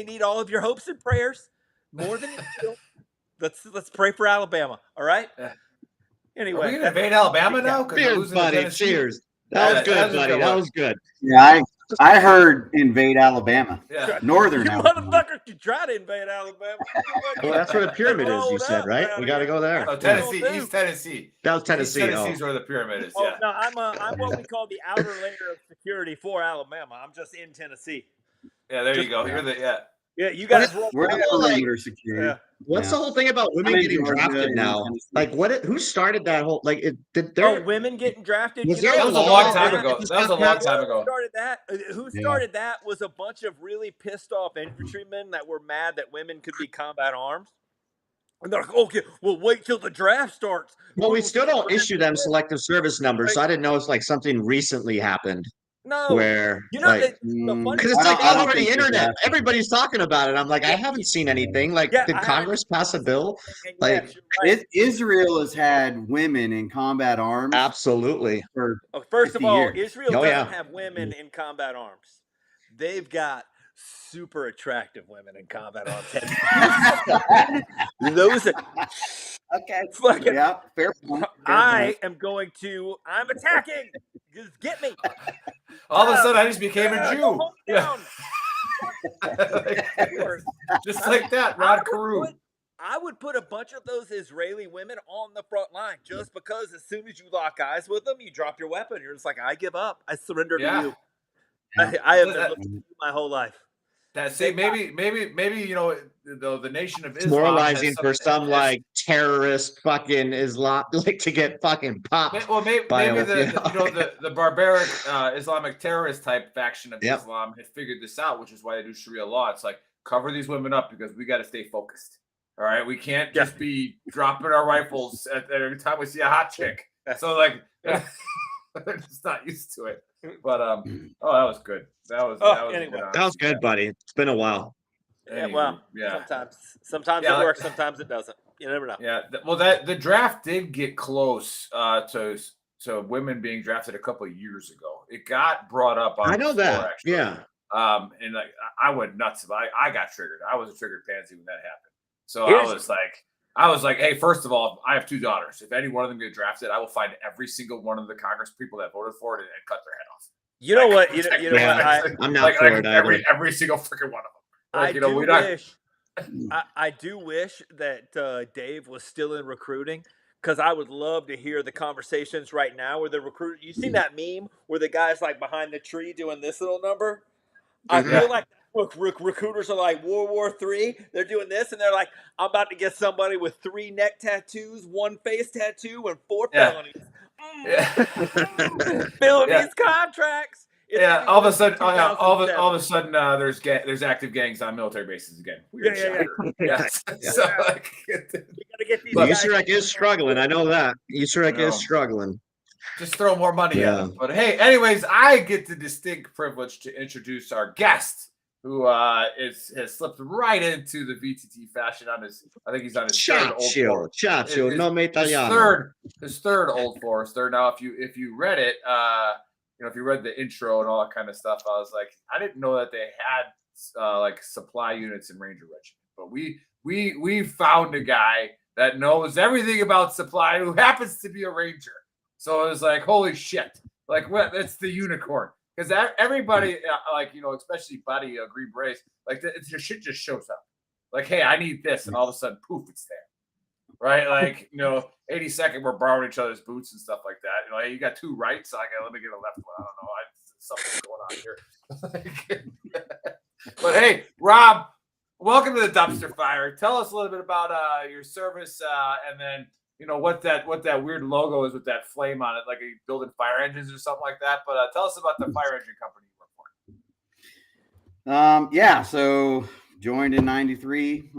need all of your hopes and prayers more than you feel. Let's pray for Alabama. All right. Anyway, are we gonna invade Alabama now? Cheers, buddy. Cheers. That was good, buddy. That was good. Yeah, I heard invade Alabama. Yeah. Northern you Alabama. motherfuckers, you try to invade Alabama. Well, that's where the pyramid is, you said, right? We got to go there. Oh, Tennessee, East Tennessee. That was Tennessee. East Tennessee's where the pyramid is. Oh, Yeah. no, I'm what we call the outer layer of security for Alabama. I'm just in Tennessee. Yeah, there you go. You're the Yeah, you guys. We're the perimeter security. Yeah. What's the whole thing about women getting drafted now? Like, who started that whole, like, women getting drafted? Was You there know, That was a long time ago. That was a long time Who ago. started that? Who started that was a bunch of really pissed off infantrymen that were mad that women could be combat arms. And they're like, okay, well, wait till the draft starts. Well, we still don't issue them selective service numbers, so I didn't know if, like, something recently happened. No, Where, you know, like, the funny because it's I like don't all over the think internet. that's- Everybody's talking about it. I'm like, I haven't seen anything. Like, Yeah, did I Congress pass a bill? and like- yes, you're right. Israel has had women in combat arms Absolutely. for First of 50 all, years. Israel Oh, doesn't yeah. have women in combat arms. They've got super attractive women in combat arms. Those are Okay. fucking. Yeah, fair point. I'm attacking. Just get me. All of a sudden, I just became a Jew. Hold me Yeah. down. Just like that, Rod Carew. I would put a bunch of those Israeli women on the front line just because as soon as you lock eyes with them, you drop your weapon. You're just like, I give up. I surrender Yeah. to you. I have been looking at you my whole life. Maybe you know the nation of It's Islam moralizing has for some has- like terrorist fucking Islam, like to get fucking popped. Well, maybe by the barbaric Islamic terrorist type faction of Yep. Islam had figured this out, which is why they do Sharia law. It's like cover these women up because we got to stay focused. All right, we can't just be dropping our rifles at every time we see a hot chick. So like, they're just not used to it. But that was good. That was anyway. That was good, buddy. It's been a while. Yeah, well, sometimes it works, sometimes it doesn't. You never know. Yeah, well, the draft did get close to women being drafted a couple of years ago. It got brought up on. I know that. Actually. Yeah. And like I went nuts. I got triggered. I was a triggered pansy when that happened. So I was like, hey, first of all, I have 2 daughters. If any one of them get drafted, I will find every single one of the Congress people that voted for it and cut their head off. You know what? You know what? I'm not for it either. Every single freaking one of them. I do wish that Dave was still in recruiting, because I would love to hear the conversations right now where the recruiter. You seen that meme where the guy's like behind the tree doing this little number? I feel like recruiters are like World War III. They're doing this, and they're like, I'm about to get somebody with 3 neck tattoos, 1 face tattoo, and 4 felonies. Filling these contracts. It's all of a sudden, there's active gangs on military bases again. Weird So like, you gotta get these. USEREC is struggling. I know that. USEREC is struggling. Just throw more money at them. But hey, anyways, I get the distinct privilege to introduce our guest, who has slipped right into the VTT fashion on his. I think he's on his Ciaccio, no me italiano. His third Old Forester. Now, if you read it, if you read the intro and all that kind of stuff, I was like, I didn't know that they had like supply units in Ranger Regiment. But we found a guy that knows everything about supply, who happens to be a Ranger. So it was like, holy shit! Like, what? It's the unicorn. Because everybody, especially Buddy, Green Brace, like your shit just shows up. Like, hey, I need this, and all of a sudden, poof, it's there. Right? Like, 82nd, we're borrowing each other's boots and stuff like that. Hey, you got 2 rights, so let me get a left one. I don't know. Something's going on here. But hey, Rob, welcome to the Dumpster Fire. Tell us a little bit about your service, and then what that weird logo is with that flame on it, like are you building fire engines or something like that? But tell us about the fire engine company you work for. So joined in 93,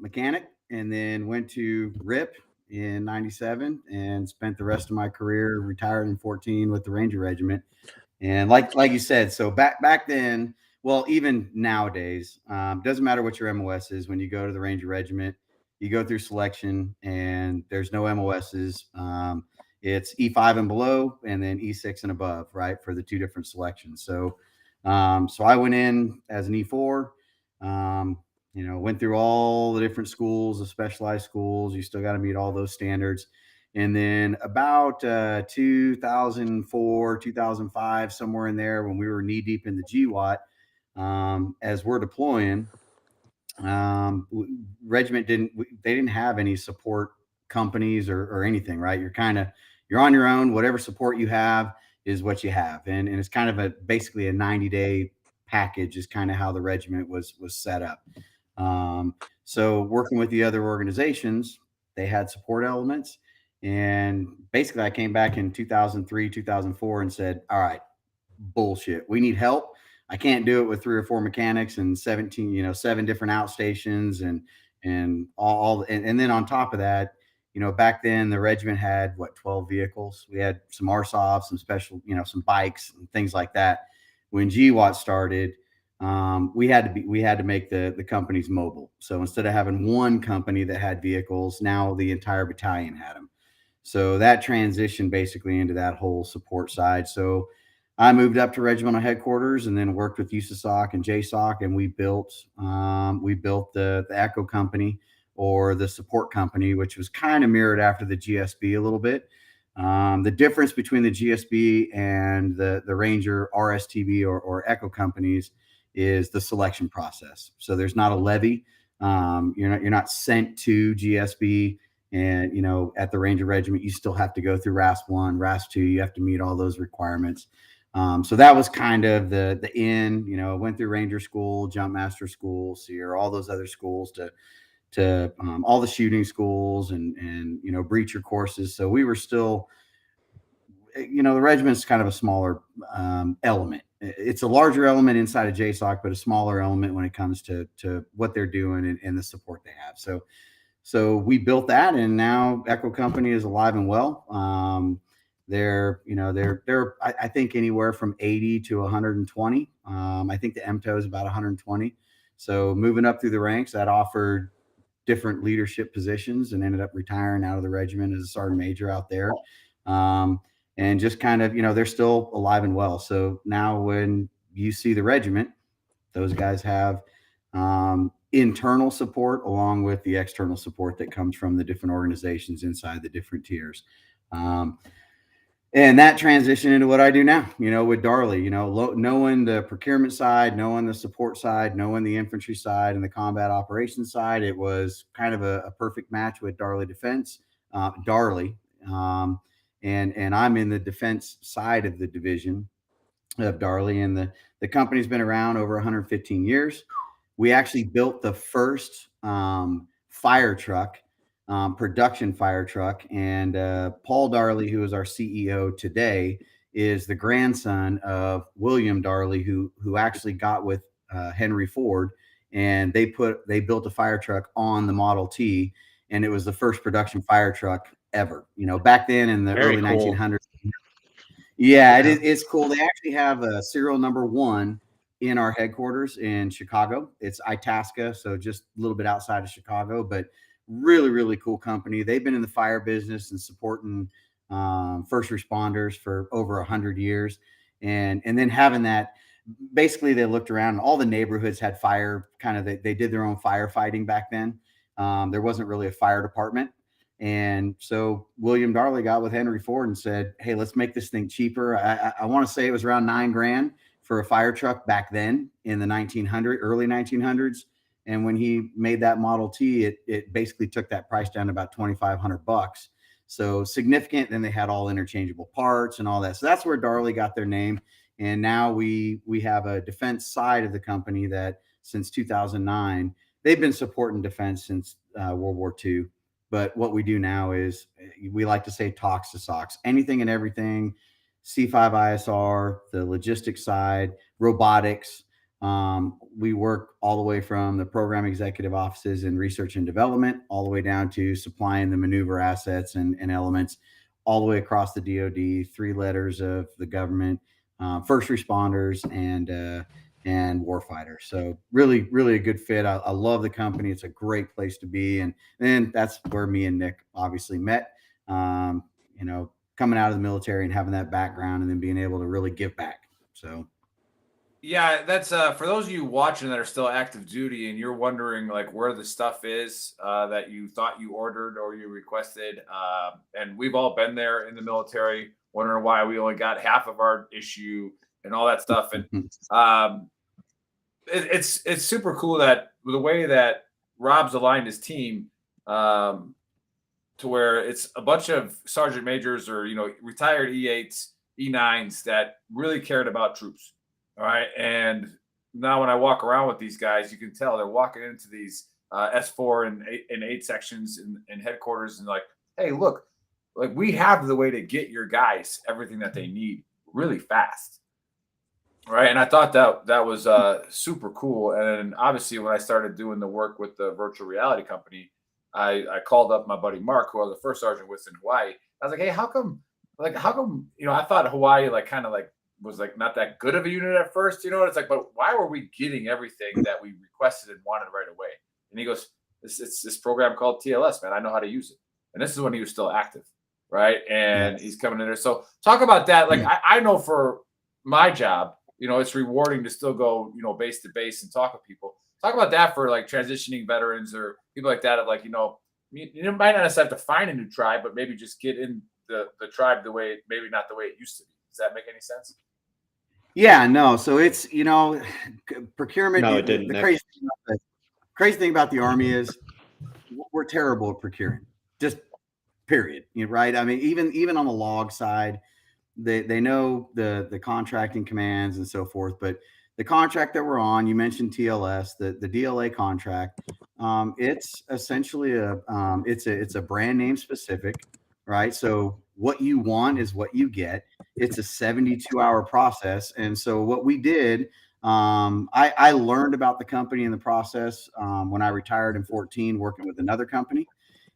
mechanic, and then went to RIP in 97 and spent the rest of my career, retired in 14 with the Ranger Regiment. And like you said, so back then, well, even nowadays, doesn't matter what your MOS is. When you go to the Ranger Regiment, you go through selection and there's no MOSs. It's E5 and below, and then E6 and above, right, for the 2 different selections. So I went in as an E4, went through all the different schools, the specialized schools. You still got to meet all those standards. And then about 2004, 2005, somewhere in there, when we were knee deep in the GWAT, as we're deploying, regiment didn't have any support companies or anything, right? You're on your own. Whatever support you have is what you have. And it's kind of basically a 90-day package is kind of how the regiment was set up. So working with the other organizations, they had support elements. And basically I came back in 2003, 2004 and said, all right, bullshit. We need help. I can't do it with 3 or 4 mechanics and 7 different outstations and all. And then on top of that, back then the regiment had 12 vehicles. We had some RSOVs, some special, some bikes and things like that. When GWAT started, we had to make the companies mobile. So instead of having one company that had vehicles, now the entire battalion had them. So that transitioned basically into that whole support side. So I moved up to regimental headquarters and then worked with USASOC and JSOC, and we built the Echo company, or the support company, which was kind of mirrored after the GSB a little bit. The difference between the GSB and the Ranger RSTB or Echo companies is the selection process. So there's not a levy. You're not sent to GSB, and at the Ranger Regiment you still have to go through RAS1, RAS2. You have to meet all those requirements. So that was kind of the end. Went through Ranger School, Jump Master School, SEER, all those other schools to all the shooting schools and breacher courses. So we were still, the regiment's kind of a smaller element it's a larger element inside of JSOC, but a smaller element when it comes to what they're doing and the support they have. So we built that, and now Echo Company is alive and well. They're I think anywhere from 80 to 120. I think the MTO is about 120. So moving up through the ranks, that offered different leadership positions, and ended up retiring out of the regiment as a sergeant major out there. And just kind of, they're still alive and well. So now when you see the regiment, those guys have internal support along with the external support that comes from the different organizations inside the different tiers. And that transitioned into what I do now, with Darley, knowing the procurement side, knowing the support side, knowing the infantry side and the combat operations side. It was kind of a perfect match with Darley Defense, Darley. And I'm in the defense side of the division of Darley, and the company's been around over 115 years. We actually built the first fire truck, production fire truck, and Paul Darley, who is our CEO today, is the grandson of William Darley, who actually got with Henry Ford, and they built a fire truck on the Model T, and it was the first production fire truck ever. Back then in the early 1900s. Yeah, it's cool. They actually have a serial number 1 in our headquarters in Chicago. It's Itasca, so just a little bit outside of Chicago, but really, really cool company. They've been in the fire business and supporting first responders for over 100 years. And then having that, basically they looked around and all the neighborhoods had fire, they did their own firefighting back then. There wasn't really a fire department. And so William Darley got with Henry Ford and said, hey, let's make this thing cheaper. I want to say it was around $9,000 for a fire truck back then in the early 1900s. And when he made that Model T, it basically took that price down to about $2,500. So significant. Then they had all interchangeable parts and all that. So that's where Darley got their name. And now we have a defense side of the company that since 2009, they've been supporting defense since World War II. But what we do now is we like to say talks to socks, anything and everything, C5ISR, the logistics side, robotics. We work all the way from the program executive offices in research and development, all the way down to supplying the maneuver assets and elements, all the way across the DoD, 3 letters of the government, first responders, and warfighters. So really, really a good fit. I love the company. It's a great place to be. And then that's where me and Nick obviously met, coming out of the military and having that background and then being able to really give back. So. Yeah, that's for those of you watching that are still active duty and you're wondering like where the stuff is that you thought you ordered or you requested. And we've all been there in the military, wondering why we only got half of our issue and all that stuff. And it's super cool that the way that Rob's aligned his team to where it's a bunch of sergeant majors or retired E8s, E9s that really cared about troops. All right, and now when I walk around with these guys, you can tell they're walking into these S4 and 8 sections in headquarters and like, hey, look, like we have the way to get your guys everything that they need really fast. Right. And I thought that was super cool. And obviously, when I started doing the work with the virtual reality company, I called up my buddy Mark, who I was the first sergeant with in Hawaii. I was like, hey, how come, I thought Hawaii was not that good of a unit at first, it's like, but why were we getting everything that we requested and wanted right away? And he goes, it's this program called TLS, man. I know how to use it. And this is when he was still active. Right. And he's coming in there. So talk about that. Like, I know for my job, it's rewarding to still go, base to base and talk with people. Talk about that for like transitioning veterans or people like that. Of like, you might not necessarily have to find a new tribe, but maybe just get in the tribe maybe not the way it used to be. Does that make any sense? Yeah, no. So it's, procurement. No, it didn't. The crazy thing about the Army is we're terrible at procuring, just period. Right. I mean, even on the log side, they know the contracting commands and so forth, but the contract that we're on, you mentioned TLS, the DLA contract, it's essentially it's a brand name specific, right? So what you want is what you get. it's a 72-hour process. And so what we did, I learned about the company and the process when I retired in 2014, working with another company,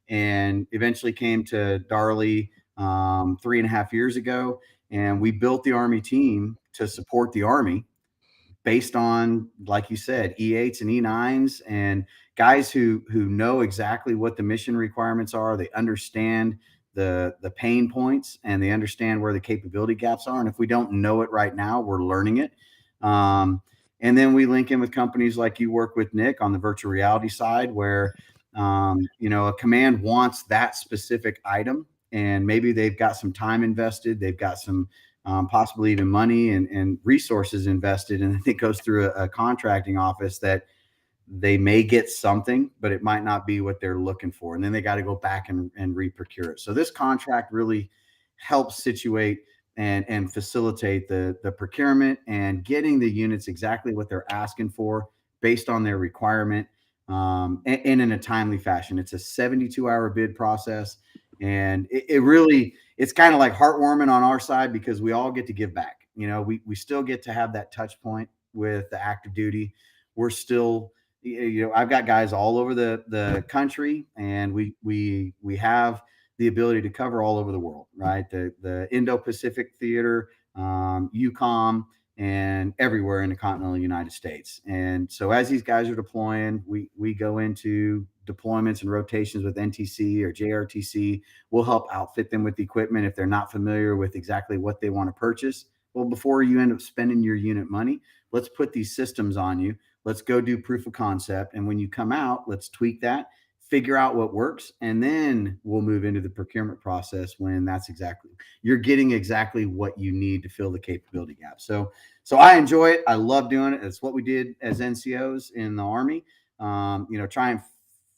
and eventually came to Darley 3.5 years ago. And we built the Army team to support the Army based on, like you said, E8s and E9s, and guys who know exactly what the mission requirements are. They understand the pain points, and they understand where the capability gaps are. And if we don't know it right now, we're learning it. And then we link in with companies like you work with, Nick, on the virtual reality side, where a command wants that specific item, and maybe they've got some time invested, they've got some possibly even money and resources invested, and it goes through a contracting office that they may get something, but it might not be what they're looking for. And then they got to go back and re-procure it. So this contract really helps situate and facilitate the procurement and getting the units exactly what they're asking for based on their requirement, and in a timely fashion. It's a 72-hour bid process. And it's kind of like heartwarming on our side, because we all get to give back. We still get to have that touch point with the active duty. We're still, I've got guys all over the country, and we have the ability to cover all over the world, right? The Indo-Pacific theater, UCOM, and everywhere in the continental United States. And so as these guys are deploying, we go into deployments and rotations with NTC or JRTC. We'll help outfit them with the equipment if they're not familiar with exactly what they want to purchase. Well, before you end up spending your unit money, let's put these systems on you. Let's go do proof of concept. And when you come out, let's tweak that, figure out what works, and then we'll move into the procurement process when you're getting exactly what you need to fill the capability gap. So I enjoy it. I love doing it. It's what we did as NCOs in the Army. Try and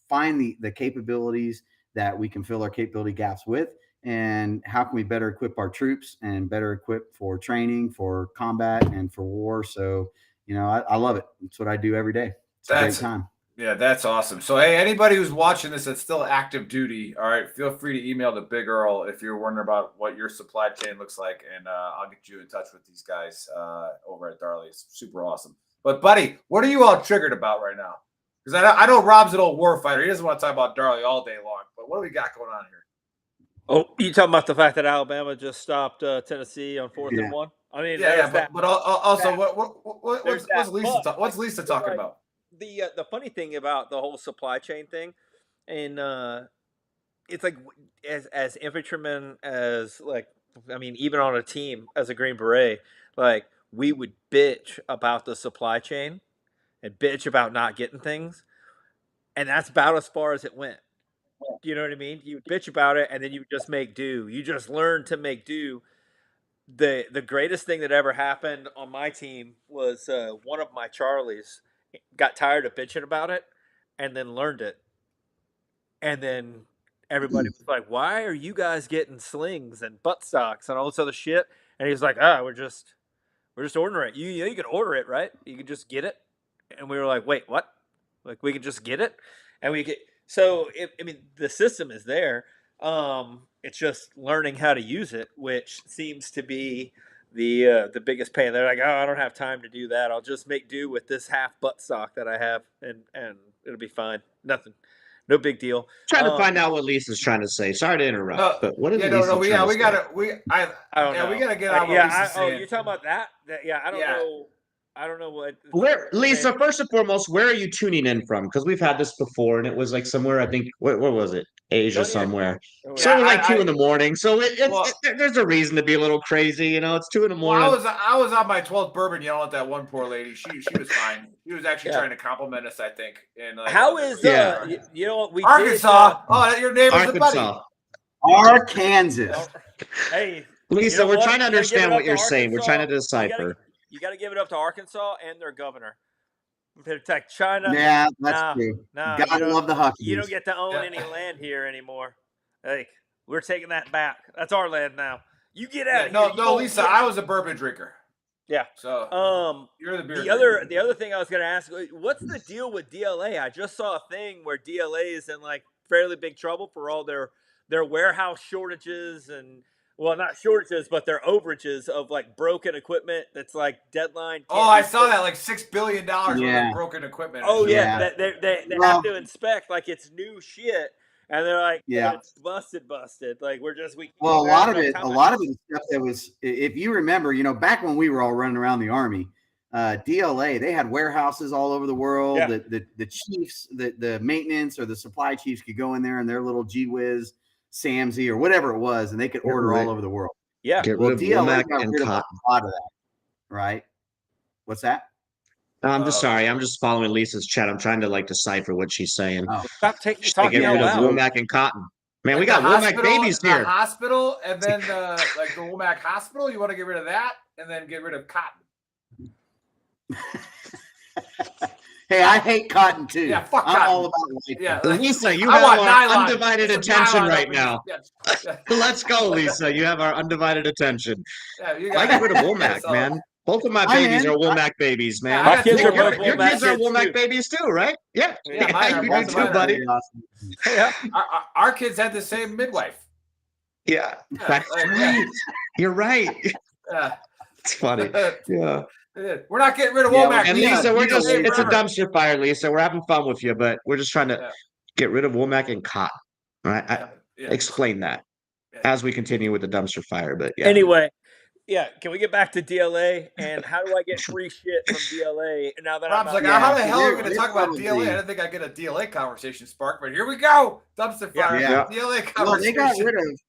find the capabilities that we can fill our capability gaps with, and how can we better equip our troops and better equip for training, for combat, and for war. So, I love it. It's what I do every day. It's a great time. Yeah, that's awesome. So, hey, anybody who's watching this that's still active duty, all right, feel free to email the Big Earl if you're wondering about what your supply chain looks like, and I'll get you in touch with these guys over at Darley. It's super awesome. But, buddy, what are you all triggered about right now? Because I know Rob's an old war fighter. He doesn't want to talk about Darley all day long. But what do we got going on here? Oh, you talking about the fact that Alabama just stopped Tennessee on 4th and 1? I mean, but also, what's Lisa talking about? The funny thing about the whole supply chain thing, and it's like as infantrymen, even on a team as a Green Beret, like, we would bitch about the supply chain and bitch about not getting things, and that's about as far as it went. You know what I mean? You bitch about it, and then you just make do. You just learn to make do. The greatest thing that ever happened on my team was one of my Charlies got tired of bitching about it, and then learned it. And then everybody was like, "Why are you guys getting slings and butt stocks and all this other shit?" And he's like, we're just ordering it. You can order it, right? You can just get it." And we were like, "Wait, what? Like, we can just get it?" And we get the system is there. It's just learning how to use it, which seems to be the biggest pain. They're like, "Oh, I don't have time to do that. I'll just make do with this half butt stock that I have, and it'll be fine. Nothing, no big deal." Trying to find out what Lisa's trying to say. Sorry to interrupt, but what is Lisa trying to say? I don't know. We gotta get out. You're talking about that? I don't know. I don't know what. Lisa, first and foremost, where are you tuning in from? Because we've had this before, and it was like somewhere, I think, where was it? Asia somewhere. So it was like 2 in the morning. So there's a reason to be a little crazy, It's 2 in the morning. Well, I was on my 12th bourbon yelling at that one poor lady. She was fine. She was actually trying to compliment us, I think. And how is you know what we Arkansas? Did, your neighbor's a buddy. Arkansas. Hey, Lisa, we're trying to understand what you're saying. We're trying to decipher. You got to give it up to Arkansas and their governor. To protect China. Yeah, that's true. Gotta love the Huckabees. You don't get to own any land here anymore. Like, we're taking that back. That's our land now. You get out of here. No, Lisa, I was a bourbon drinker. Yeah. So you're the beer. The other thing I was going to ask, what's the deal with DLA? I just saw a thing where DLA is in like fairly big trouble for all their warehouse shortages and well, not shortages, but they're overages of like broken equipment that's like deadline. Oh, I saw that, like $6 billion worth Yeah. of broken equipment. Oh Yeah. yeah, they Well- have to inspect like it's new shit, and they're like, Yeah. it's busted. Like we. Well, a lot of it coming. is stuff that was, if you remember, back when we were all running around the Army, DLA, they had warehouses all over the world. Yeah. The chiefs, the maintenance or the supply chiefs could go in there and their little G-Wiz, Samsy, or whatever it was, and they could order all over the world. Yeah. Get Well, rid of DLA Womack got and rid of a Cotton. lot of that, right? What's that? I'm just sorry. I'm just following Lisa's chat. I'm trying to decipher what she's saying. Oh. Stop She's like, talking get out rid of loud. Womack and Cotton. Man, Like we got the Womack hospital- babies the here. hospital, and then the Womack Hospital. You want to get rid of that, and then get rid of Cotton. Hey, I hate cotton too. Yeah, fuck I'm Cotton. all about life. Yeah, Lisa, you I have want our nylon. undivided Some attention nylon right over now. Yeah. Let's go, Lisa. You have our undivided attention. Yeah, you I got get rid of Womack, So- man. Both of my I'm babies in. are Womack babies, man. My kids are your both your Womack kids are kids, Womack too. babies too, right? Yeah. Yeah, mine are. You Both do of too, mine are. buddy. Yeah. Our kids had the same midwife. Yeah, Yeah, that's like, right. You're right. Yeah. It's funny. Yeah. We're not getting rid of Yeah, Womack. And We got Lisa, we're just, DLA it's a forever. dumpster fire, Lisa. We're having fun with you, but we're just trying to get rid of Womack and Cotton. All right. Yeah. Explain that Yeah. as we continue with the dumpster fire. But yeah. Anyway, yeah. Can we get back to DLA and how do I get free shit from DLA now that Rob's I'm like, out? how the hell are we going to they're talk about probably- DLA? I didn't think I'd get a DLA conversation sparked, but here we go. Dumpster fire. Yeah. DLA conversation. Well, they got rid of.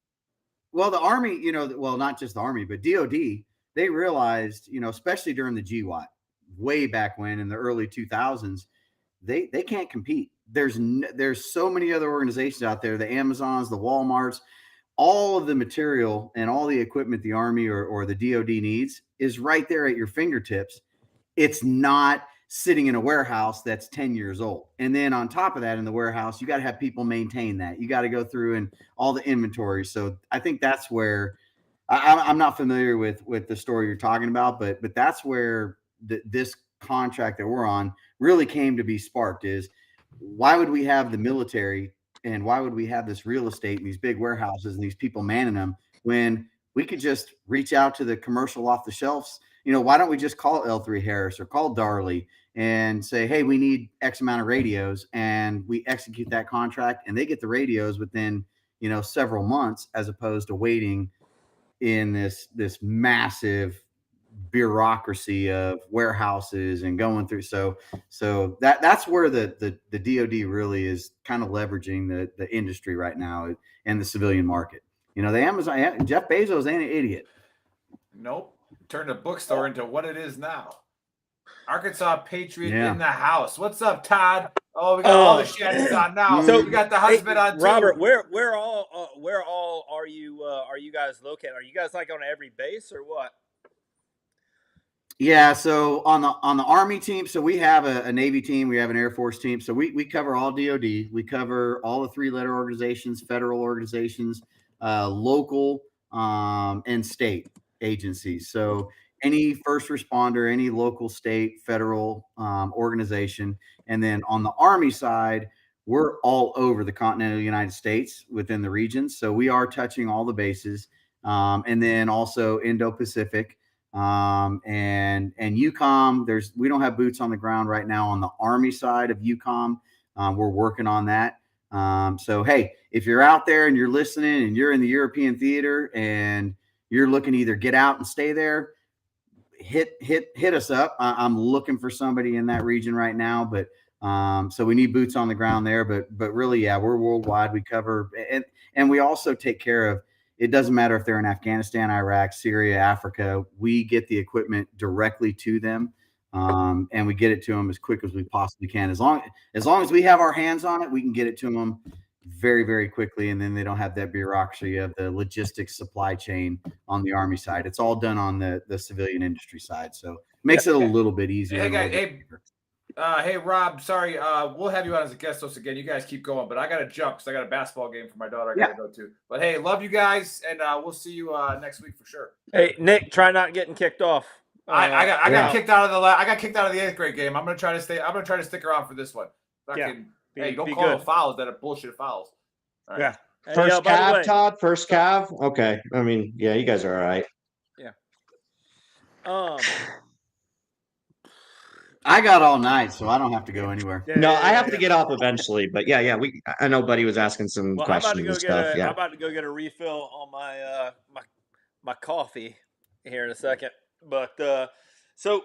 Well, the Army, well, not just the Army, but DOD, they realized, especially during the GWAT, way back when in the early 2000s, they can't compete. There's so many other organizations out there, the Amazons, the Walmarts, all of the material and all the equipment the Army or the DOD needs is right there at your fingertips. It's not sitting in a warehouse that's 10 years old. And then on top of that, in the warehouse, you got to have people maintain that. You got to go through and all the inventory. So I think that's where I'm not familiar with the story you're talking about, but that's where this contract that we're on really came to be sparked. Is why would we have the military and why would we have this real estate and these big warehouses and these people manning them when we could just reach out to the commercial off the shelves? Why don't we just call L3 Harris or call Darley and say, hey, we need X amount of radios, and we execute that contract and they get the radios within, several months, as opposed to waiting in this massive bureaucracy of warehouses and going through. So that's where the DOD really is kind of leveraging the industry right now and the civilian market. The Amazon, Jeff Bezos ain't an idiot. Nope. Turned a bookstore into what it is now. Arkansas Patriot Yeah. in the house. What's up, Todd? Oh, we got all the shit on now. So we got the husband on too. Robert, where all are you guys located? Are you guys like on every base or what? Yeah, so on the Army team, so we have a Navy team, we have an Air Force team, so we cover all DoD, we cover all the 3-letter organizations, federal organizations, local and state agencies. So any first responder, any local, state, federal organization, and then on the Army side, we're all over the continental United States within the regions. So we are touching all the bases, and then also Indo-Pacific. And EUCOM, we don't have boots on the ground right now on the Army side of EUCOM. We're working on that. So, hey, if you're out there and you're listening and you're in the European theater and you're looking to either get out and stay there, hit us up. I'm looking for somebody in that region right now, but so we need boots on the ground there, but really, yeah, we're worldwide. We cover, and we also take care of, it doesn't matter if they're in Afghanistan, Iraq, Syria, Africa, we get the equipment directly to them. And we get it to them as quick as we possibly can. As long as we have our hands on it, we can get it to them very, very quickly. And then they don't have that bureaucracy of the logistics supply chain on the Army side. It's all done on the civilian industry side. So it makes it a little bit easier. Hey, Rob, sorry. We'll have you on as a guest host again. You guys keep going, but I got to jump because I got a basketball game for my daughter I got to go to. But hey, love you guys, and we'll see you next week for sure. Hey, Nick, try not getting kicked off. I got kicked out of I got kicked out of the 8th grade game. I'm gonna try to stick around for this one. Hey, don't call them fouls that are bullshit fouls. All right. Yeah. First by the Cav, way, Todd. First Cav. Okay. I mean, yeah, you guys are all right. yeah. I got all night, so I don't have to go anywhere. No, I have to get off eventually, but yeah. I know Buddy was asking some Well, questions and stuff. I'm Yeah. about to go get a refill on my my coffee here in a second. But so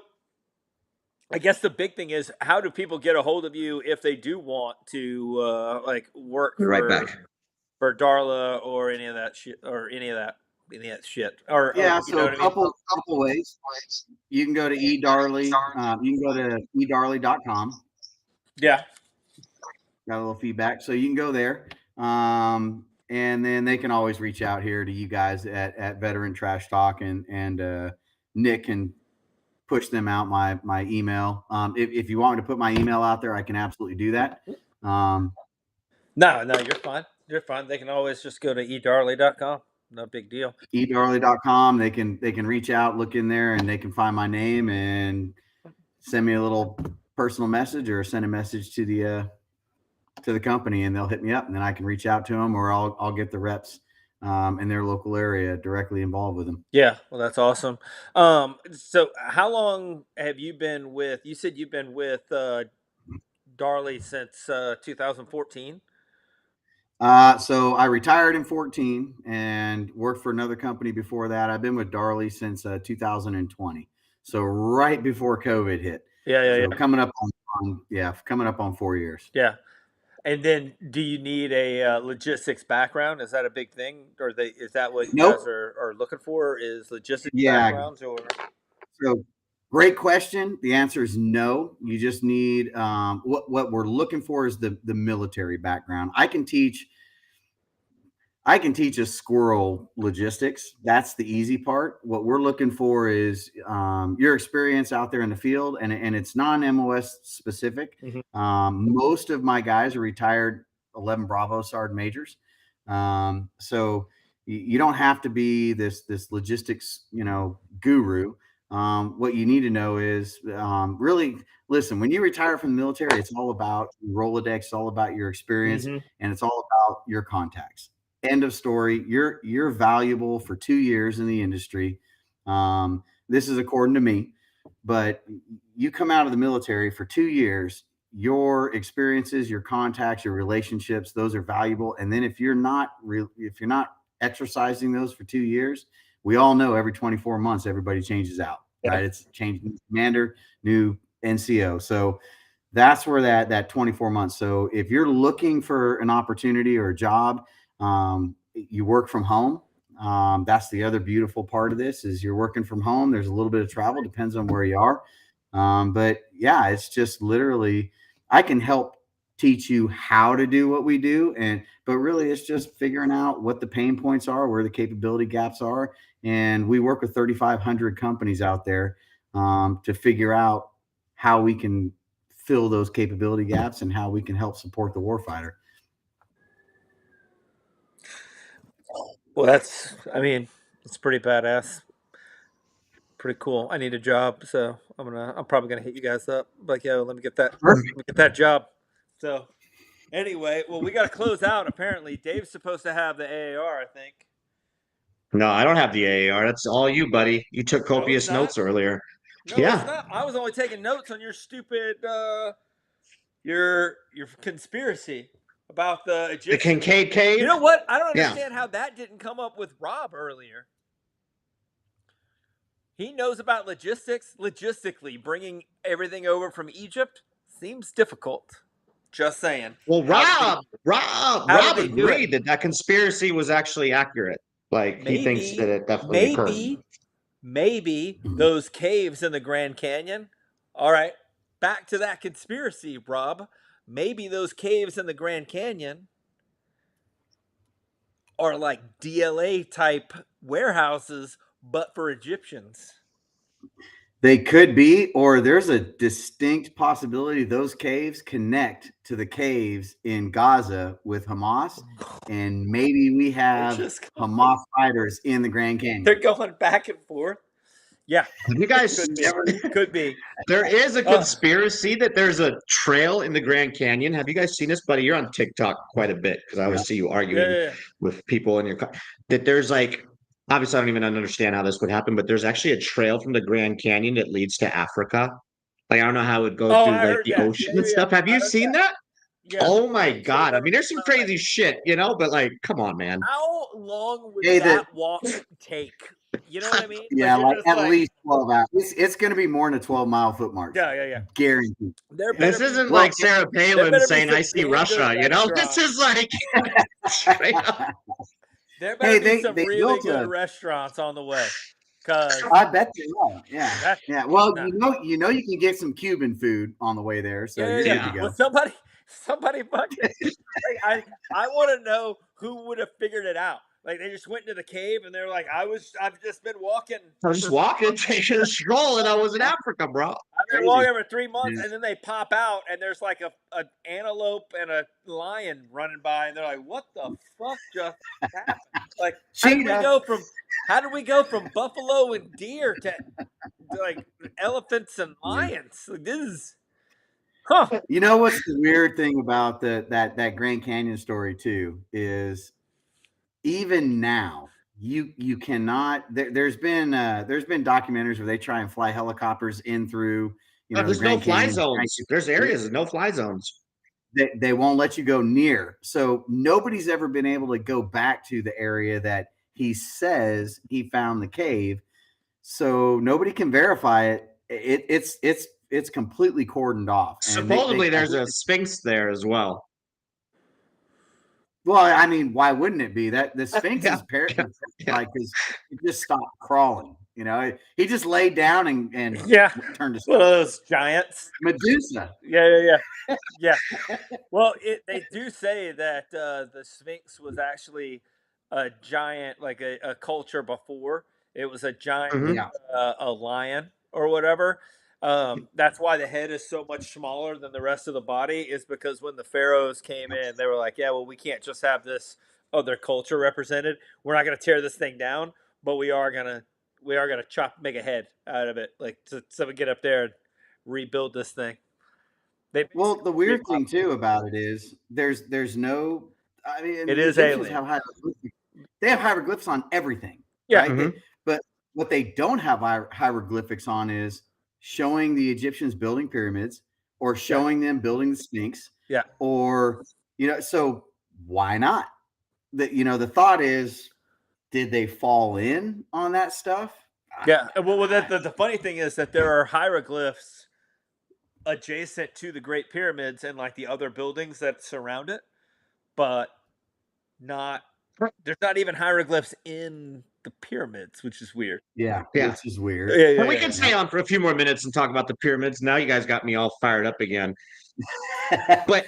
I guess the big thing is, how do people get a hold of you if they do want to like work Be right back. for Darla or any of that shit or any of that shit? Or Yeah, you so know a what I mean? couple ways. You can go to eDarley. You can go to eDarley.com. Yeah. Got a little feedback, so you can go there. And then they can always reach out here to you guys at Veteran Trash Talk, and Nick can push them out my email. If you want me to put my email out there, I can absolutely do that. No, you're fine. You're fine. They can always just go to edarley.com. No big deal. edarley.com. They can reach out, look in there, and they can find my name and send me a little personal message or send a message to the company, and they'll hit me up, and then I can reach out to them, or I'll get the reps in their local area directly involved with them. Yeah, well, that's awesome. So how long have you been with? You said you've been with Darley since 2014. So I retired in 14 and worked for another company before that. I've been with Darley since 2020. So right before COVID hit. Yeah. Coming up on 4 years. Yeah. And then, do you need a logistics background? Is that a big thing, or is that what you Nope. guys are looking for? Is logistics Yeah. backgrounds, or? So great question. The answer is no. You just need what we're looking for is the military background. I can teach a squirrel logistics. That's the easy part. What we're looking for is your experience out there in the field, and it's non-MOS specific. Mm-hmm. Most of my guys are retired 11 Bravo Sergeant Majors. So you don't have to be this logistics, guru. What you need to know is really listen. When you retire from the military, it's all about Rolodex, it's all about your experience, Mm-hmm. and it's all about your contacts. End of story. You're valuable for 2 years in the industry. This is according to me, but you come out of the military for 2 years, your experiences, your contacts, your relationships, those are valuable. And then if you're not exercising those for 2 years, we all know every 24 months, everybody changes out, right? It's changing commander, new NCO. So that's where that 24 months. So if you're looking for an opportunity or a job, you work from home. That's the other beautiful part of this is you're working from home. There's a little bit of travel, depends on where you are. But yeah, it's just literally, I can help teach you how to do what we do. But really it's just figuring out what the pain points are, where the capability gaps are. And we work with 3,500 companies out there, to figure out how we can fill those capability gaps and how we can help support the warfighter. Well, it's pretty badass. Pretty cool. I need a job, so I'm probably gonna hit you guys up. Like, yo, let me get that job. So, anyway, well, we got to close out. Apparently, Dave's supposed to have the AAR, I think. No, I don't have the AAR. That's all you, buddy. You took No, copious it's not. notes earlier. No, Yeah. it's not. I was only taking notes on your stupid, your conspiracy about the Egyptian. The Kincaid cave. You know what? I don't understand how that didn't come up with Rob earlier. He knows about logistics. Logistically, bringing everything over from Egypt seems difficult. Just saying. Well, Rob agreed that conspiracy was actually accurate. Like, he thinks that it definitely occurred. Maybe those caves in the Grand Canyon. All right, back to that conspiracy, Rob. Maybe those caves in the Grand Canyon are like DLA type warehouses, but for Egyptians. They could be, or there's a distinct possibility those caves connect to the caves in Gaza with Hamas, and maybe we have Hamas fighters in the Grand Canyon. They're going back and forth. Yeah, Have you guys? could be. There is a conspiracy that there's a trail in the Grand Canyon. Have you guys seen this, buddy? You're on TikTok quite a bit because I always see you arguing with people in your car. That there's like, obviously, I don't even understand how this would happen, but there's actually a trail from the Grand Canyon that leads to Africa. Like, I don't know how it would go through I like heard the that. ocean and stuff. Have you seen that? Yeah. Oh my God. I mean, there's some crazy shit, you know, but like, come on, man. How long would that walk take? You know what I mean? Yeah, like at least 12 hours. It's going to be more than a 12-mile foot march. Yeah. Guaranteed. This isn't like Sarah Palin saying, I see Russia, you know? This is like straight up. There better be some really good restaurants on the way. Cause I bet you are. Yeah. Yeah. Well, you know, you can get some Cuban food on the way there. So you're good to go. Well, somebody fucking. I want to know who would have figured it out. Like they just went into the cave and they're like, I've just been walking. I was just walking, taking a stroll, and I was in Africa, bro. I've been walking for 3 months, and then they pop out, and there's like an antelope and a lion running by, and they're like, "What the fuck just happened?" Like, how did we go from buffalo and deer to like elephants and lions? Like, this is, You know what's the weird thing about that Grand Canyon story too is even now you cannot. There's been documentaries where they try and fly helicopters in through. There's no fly zones. There's areas with no fly zones. They won't let you go near. So nobody's ever been able to go back to the area that he says he found the cave. So nobody can verify it. It's completely cordoned off. Supposedly there's a Sphinx there as well. Well, I mean, why wouldn't it be? That the Sphinx is paralyzed because it just stopped crawling. You know, he just laid down and turned to one of those giants. Medusa. Yeah. Well, they do say that the Sphinx was actually a giant, like a culture before. It was a giant, a lion or whatever. That's why the head is so much smaller than the rest of the body, is because when the pharaohs came in, they were like, yeah, well, we can't just have this other culture represented. We're not going to tear this thing down, but we are going to make a head out of it, like so we get up there and rebuild this thing. Well, the weird thing too about it is there's no. I mean, it is alien. They have hieroglyphs on everything. Yeah, right? Mm-hmm. But what they don't have hieroglyphics on is showing the Egyptians building pyramids or showing them building the Sphinx. Yeah. Or, so why not? The thought is, did they fall in on that stuff? Yeah. Well, the funny thing is that there are hieroglyphs adjacent to the Great Pyramids and like the other buildings that surround it, but there's not even hieroglyphs in the pyramids, which is weird. Yeah. Which is weird. Well, we can stay on for a few more minutes and talk about the pyramids. Now you guys got me all fired up again. But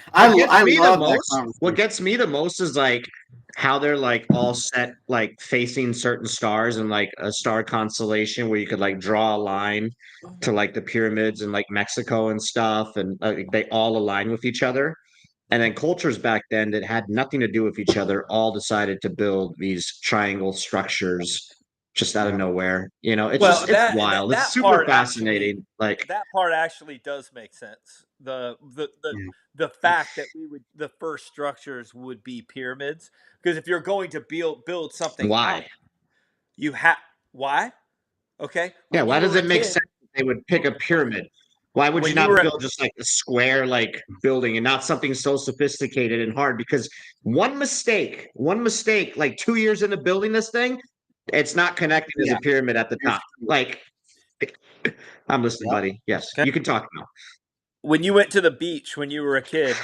what gets me the most is like how they're like all set, like facing certain stars and like a star constellation where you could like draw a line to like the pyramids in like Mexico and stuff, and they all align with each other. And then cultures back then that had nothing to do with each other all decided to build these triangle structures just out of nowhere. It's wild. It's super fascinating. Like that part actually does make sense. The fact that the first structures would be pyramids, because if you're going to build something, why? Why? Okay. Yeah. Why does it make sense that they would pick a pyramid? Why would you not build just like a square like building and not something so sophisticated and hard? Because one mistake, like 2 years into building this thing, it's not connecting as a pyramid at the top. Like, I'm listening, buddy. Yes, you can talk now. When you went to the beach when you were a kid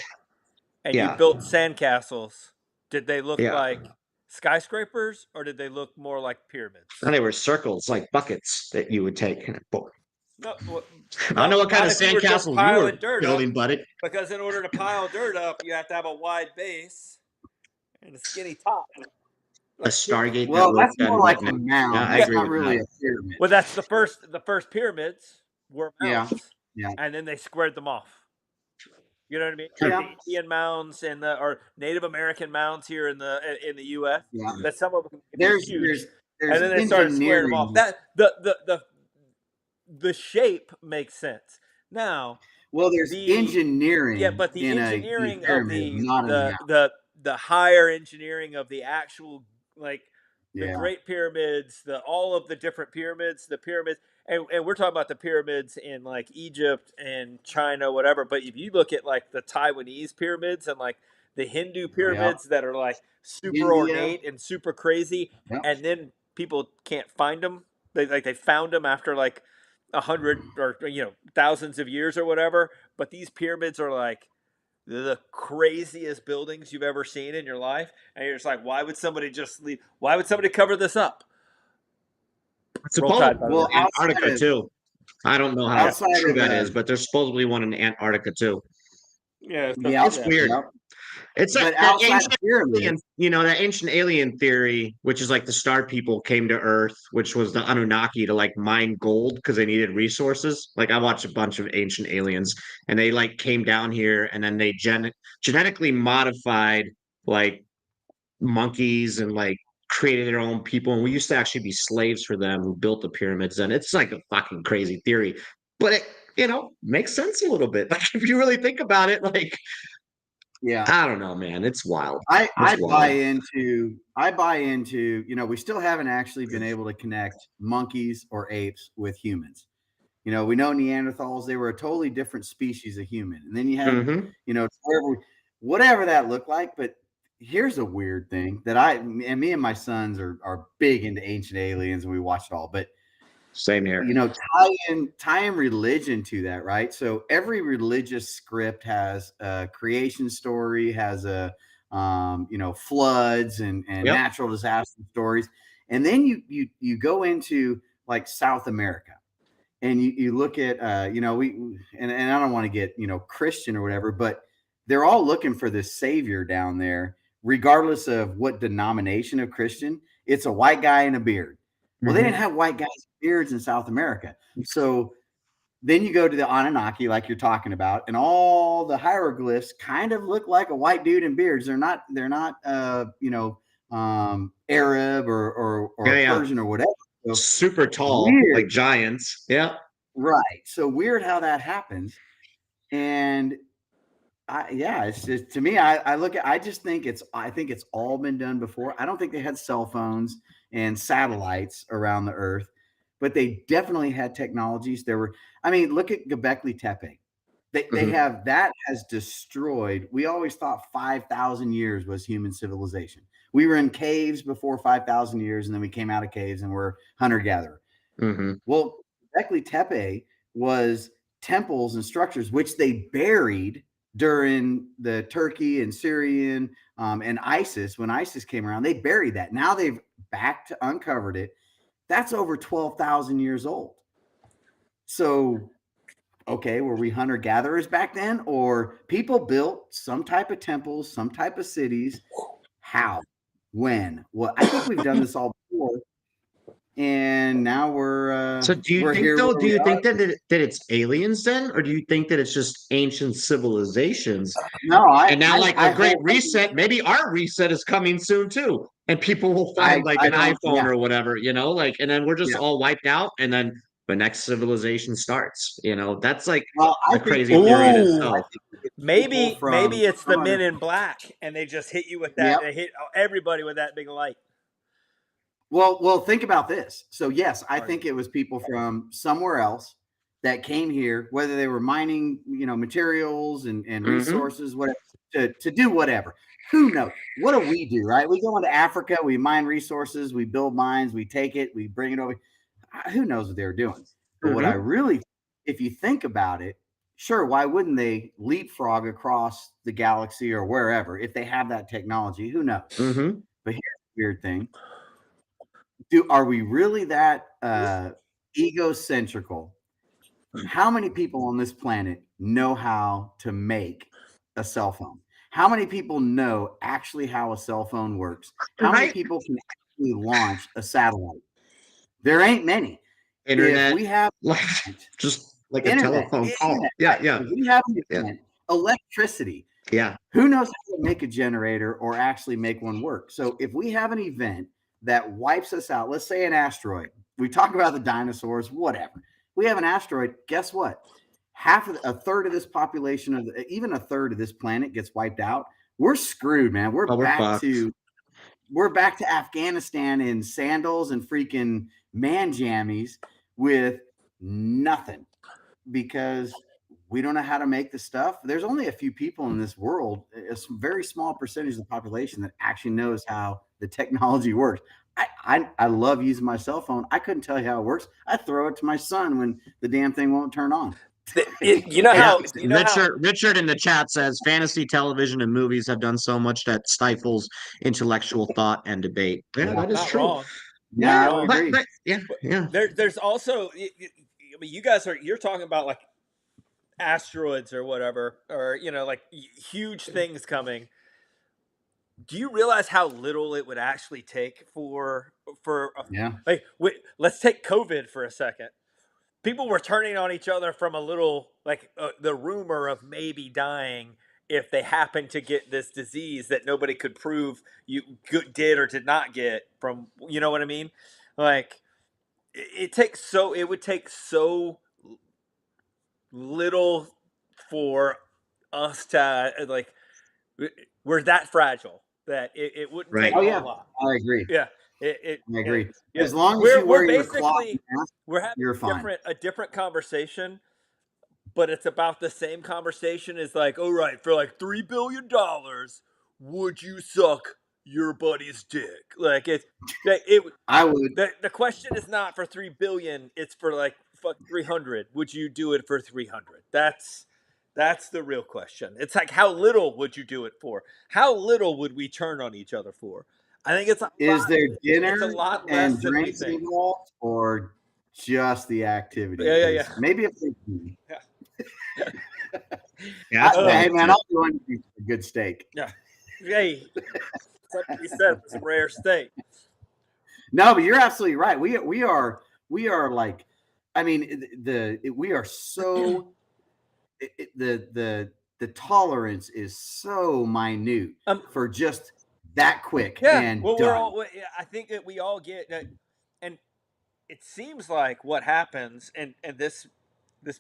and you built sandcastles, did they look like skyscrapers or did they look more like pyramids? No, they were circles, like buckets that you would take. No, I don't know what kind of sandcastles you were building, buddy. Because in order to pile dirt up, you have to have a wide base and a skinny top. A Stargate. Well, that's more like a mound. That's not really a pyramid. Well, that's the first pyramids were mounds, and then they squared them off. You know what I mean? Yeah. Like the Indian mounds or Native American mounds here in the U.S. Yeah. That some of them there's huge, and then they started squaring them off. That the shape makes sense. Now, Well, there's engineering but the in a engineering of pyramid, not in the house. the higher engineering of the actual, like, the Yeah. Great Pyramids, all of the different pyramids, and we're talking about the pyramids in like Egypt and China, whatever. But if you look at like the Taiwanese pyramids and like the Hindu Yep. pyramids that are like super India. ornate and super crazy, Yep. and then people can't find them. They found them after like 100 or thousands of years or whatever. But these pyramids are like the craziest buildings you've ever seen in your life, and you're just like, why would somebody just leave? Why would somebody cover this up? Roll Tide, by the Well, way. Antarctica too. I don't know how Outside true of that is, but there's supposedly one in Antarctica too. Yeah, It's weird. Yep. It's But that outside ancient of pyramids, alien, that ancient alien theory, which is like the star people came to Earth, which was the Anunnaki to like mine gold because they needed resources. Like I watched a bunch of ancient aliens, and they like came down here, and then they genetically modified like monkeys and like created their own people. And we used to actually be slaves for them who built the pyramids. And it's like a fucking crazy theory, but it makes sense a little bit. Like if you really think about it, like. yeah. I don't know, man. It's wild. I It's buy wild. into, we still haven't actually been able to connect monkeys or apes with humans. We know Neanderthals, they were a totally different species of human. And then you had, whatever that looked like. But here's a weird thing that me and my sons are big into ancient aliens, and we watch it all. But same here. Tie in religion to that, right? So every religious script has a creation story, has a floods and natural disaster stories, and then you go into like South America, and you look at and I don't want to get Christian or whatever, but they're all looking for this savior down there, regardless of what denomination of Christian. It's a white guy in a beard. Well, they didn't have white guys with beards in South America. So then you go to the Anunnaki, like you're talking about, and all the hieroglyphs kind of look like a white dude in beards. They're not Arab or Persian or whatever. So super tall, like giants. Yeah. Right. So weird how that happens. And it's just, to me, I just think it's all been done before. I don't think they had cell phones and satellites around the earth, but they definitely had technologies. Look at Göbekli Tepe. They have, that has destroyed. We always thought 5,000 years was human civilization. We were in caves before 5,000 years, and then we came out of caves and we're hunter-gatherer. Well, Göbekli Tepe was temples and structures which they buried during the Turkey and Syrian and ISIS. When ISIS came around, they buried that. Now they've uncovered it. That's over 12,000 years old. So, okay, were we hunter-gatherers back then, or people built some type of temples, some type of cities? How? When? Well, I think we've done this all before. And now we're so do you think that it's aliens then, or do you think that it's just ancient civilizations? No, a great reset, maybe our reset is coming soon too, and people will find an iPhone or whatever, and then we're just all wiped out, and then the next civilization starts. That's like a crazy theory in itself. Maybe it's the Men in Black, and they just hit you with that. They hit everybody with that big light. Well, think about this. So yes, I think it was people from somewhere else that came here, whether they were mining, materials and resources, whatever, to do whatever. Who knows? What do we do, right? We go into Africa, we mine resources, we build mines, we take it, we bring it over. Who knows what they were doing? But what I really, if you think about it, sure, why wouldn't they leapfrog across the galaxy or wherever if they have that technology? Who knows? But here's the weird thing. Are we really that egocentrical? How many people on this planet know how to make a cell phone? How many people know actually how a cell phone works? How many people can actually launch a satellite? There ain't many. Internet. If we have just like a telephone call. Yeah. If we have an event, electricity. Yeah. Who knows how to make a generator or actually make one work? So if we have an event that wipes us out, let's say an asteroid. We talk about the dinosaurs, whatever. we have an asteroid. Guess what? A third of this population even a third of this planet gets wiped out. We're screwed, man. We're back to Afghanistan in sandals and freaking man jammies with nothing because we don't know how to make the stuff. There's only a few people in this world, a very small percentage of the population that actually knows how the technology works. I love using my cell phone. I couldn't tell you how it works. I throw it to my son when the damn thing won't turn on. Richard in the chat says fantasy television and movies have done so much that stifles intellectual thought and debate. Yeah, that is Not true. wrong. Yeah, I would agree. But yeah. There's also, I mean, you're talking about like asteroids or whatever, or like huge things coming. Do you realize how little it would actually take let's take COVID for a second. People were turning on each other from a little the rumor of maybe dying if they happened to get this disease that nobody could prove you did or did not get from, you know what I mean? Like it would take so little for us to we're that fragile that it wouldn't take a lot. I agree. Yeah. I agree. Yeah. As long as you wear your cloth mask, we're having you're fine. a different conversation, but it's about the same conversation as like, all right, for like $3 billion, would you suck your buddy's dick? Like I would. The question is not for 3 billion, it's for like fuck 300. Would you do it for 300? That's the real question. It's like, how little would you do it for? How little would we turn on each other for? I think it's there dinner it's a lot less and than we drinks think. involved, or just the activity? Yeah. Maybe if Hey man, I'll do anything for a good steak. Yeah. Hey, like you said, it's a rare steak. No, but you're absolutely right. We are like, I mean, we are so the tolerance is so minute for just that quick and done. I think that we all get that, and it seems like what happens, and this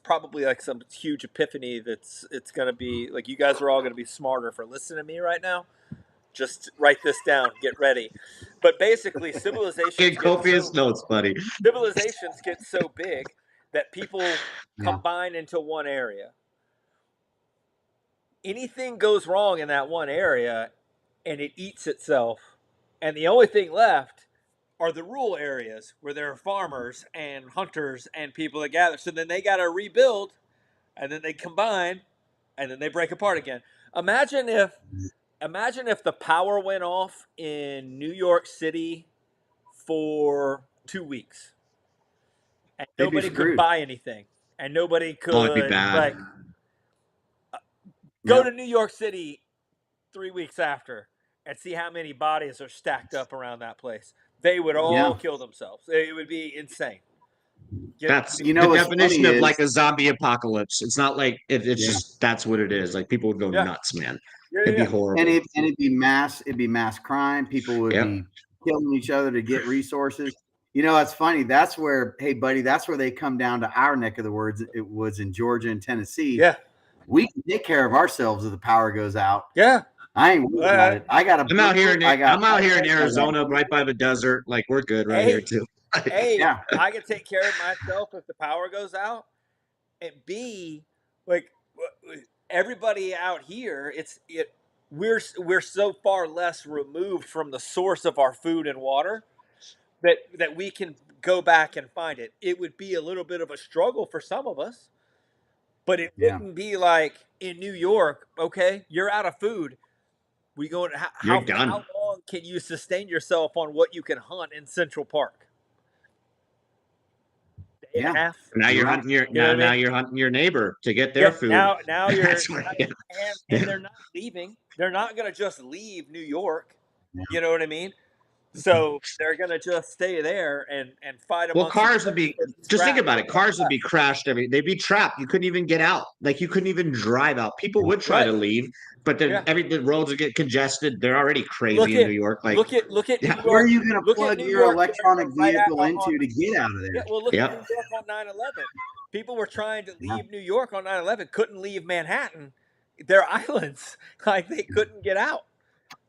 probably like some huge epiphany it's going to be like, you guys are all going to be smarter for listening to me right now. Just write this down, get ready. But basically, civilizations copious notes, buddy. Civilizations get so big that people combine into one area. Anything goes wrong in that one area, and it eats itself. And the only thing left are the rural areas where there are farmers and hunters and people that gather. So then they got to rebuild, and then they combine, and then they break apart again. Imagine if the power went off in New York City for 2 weeks, and nobody could buy anything, and nobody could go to New York City 3 weeks after and see how many bodies are stacked up around that place. They would all kill themselves. It would be insane. That's the definition of like a zombie apocalypse. It's not like it's just that's what it is. Like people would go nuts, man. It'd be horrible. And it'd be mass crime. People would be killing each other to get resources. You know, it's funny. That's where, hey buddy, that's where they come down to our neck of the woods. It was in Georgia and Tennessee. Yeah. We can take care of ourselves if the power goes out. Yeah. I ain't worried about it. I'm out here in Arizona, right by the desert. Like we're good here too. I can take care of myself if the power goes out. And B, like everybody out here, we're so far less removed from the source of our food and water that we can go back and find it. It would be a little bit of a struggle for some of us, but it wouldn't be like in New York. Okay, you're out of food. We go. How long can you sustain yourself on what you can hunt in Central Park? Day and a half. Now you're hunting you're hunting your neighbor to get their food. Now you're and they're not leaving. They're not going to just leave New York. You know what I mean? So they're gonna just stay there and fight Well, amongst cars would be just think about it. scrap. Cars would be crashed they'd be trapped. You couldn't even get out. Like you couldn't even drive out. People would try to leave, but then the roads would get congested. They're already crazy in New York. Like look at New yeah. York. Where are you going to Look at plug New your York electronic right vehicle on, into to get out of there? Yeah, well, look Yep. at New York on 9/11. People were trying to leave New York on 9/11, couldn't leave Manhattan. They're islands, like they couldn't get out.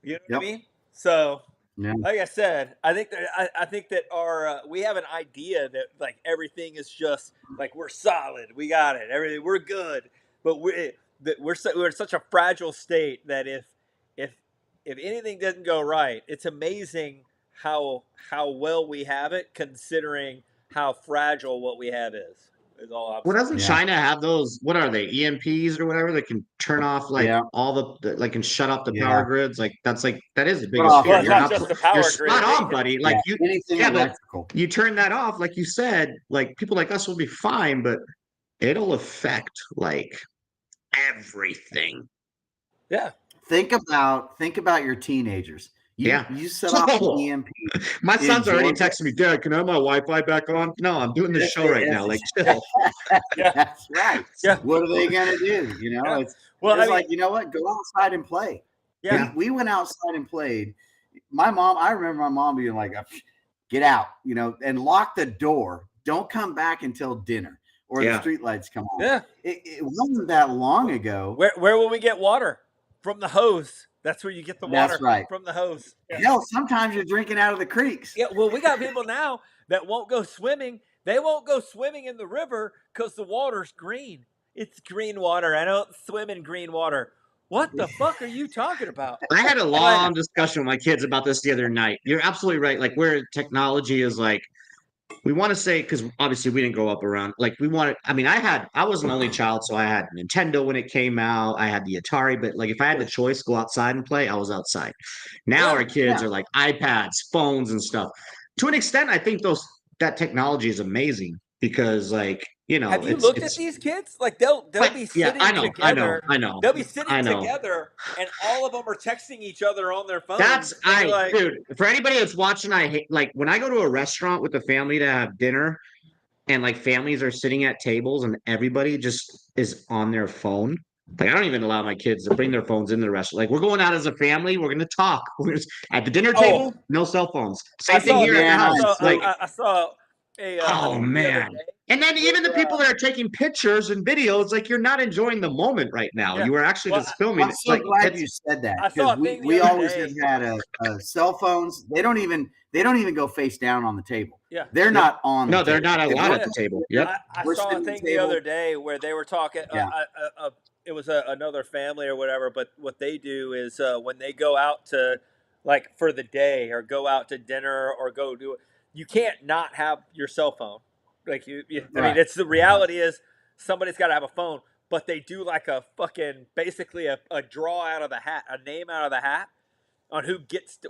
You know what I mean? So, like I said, I think that our we have an idea that like everything is just like we're solid, we got it, everything we're good, but we're in such a fragile state that if anything doesn't go right, it's amazing how well we have it, considering how fragile what we have is. Is all I'm Well, saying. doesn't China have those? What are they? EMPs or whatever that can turn off like all the like can shut off the power grids. Like that is the biggest fear. Well, it's not just the power You're grid. spot on, buddy. Like anything electrical. But you turn that off, like you said. Like people like us will be fine, but it'll affect like everything. Yeah. Think about your teenagers. You set off the EMP. My son's already texting me, Dad, can I have my Wi-Fi back on? No, I'm doing this show right now. Like, chill. That's right. Yeah. What are they gonna do? You know, it's like, you know what? Go outside and play. Yeah. We went outside and played. I remember my mom being like, get out, you know, and lock the door. Don't come back until dinner or the streetlights come on. Yeah. It wasn't that long ago. Where will we get water? From the hose. That's where you get the water. That's right. From the hose. Yeah. Hell, sometimes you're drinking out of the creeks. Yeah, well, we got people now that won't go swimming. They won't go swimming in the river because the water's green. It's green water. I don't swim in green water. What the fuck are you talking about? I had a long discussion with my kids about this the other night. You're absolutely right. Like where technology is like, we want to say, because obviously we didn't grow up around, like we wanted, I mean, I was an only child, so I had Nintendo when it came out. I had the Atari, but like if I had the choice, go outside and play, I was outside. Now our kids are like iPads, phones and stuff. To an extent, I think that technology is amazing because like, you know, have you looked at these kids? Like they'll be sitting together. I know. They'll be sitting together, and all of them are texting each other on their phones. Dude. For anybody that's watching, I hate like when I go to a restaurant with the family to have dinner, and like families are sitting at tables and everybody just is on their phone. Like I don't even allow my kids to bring their phones in the restaurant. Like we're going out as a family, we're gonna talk. At the dinner table, no cell phones. Same thing here at the house. I saw a. Oh man. And then even the people that are taking pictures and videos, like you're not enjoying the moment right now. You are actually just filming. I'm so glad you said that because we always have had cell phones. They don't even go face down on the table. Yeah, they're not on. No, they're not allowed at the table. Yep. I saw a thing the other day where they were talking. It was another family or whatever, but what they do is when they go out to like for the day or go out to dinner or go do it, you can't not have your cell phone. Like I mean, it's the reality is somebody's got to have a phone, but they do like a fucking basically a draw out of the hat, a name out of the hat on who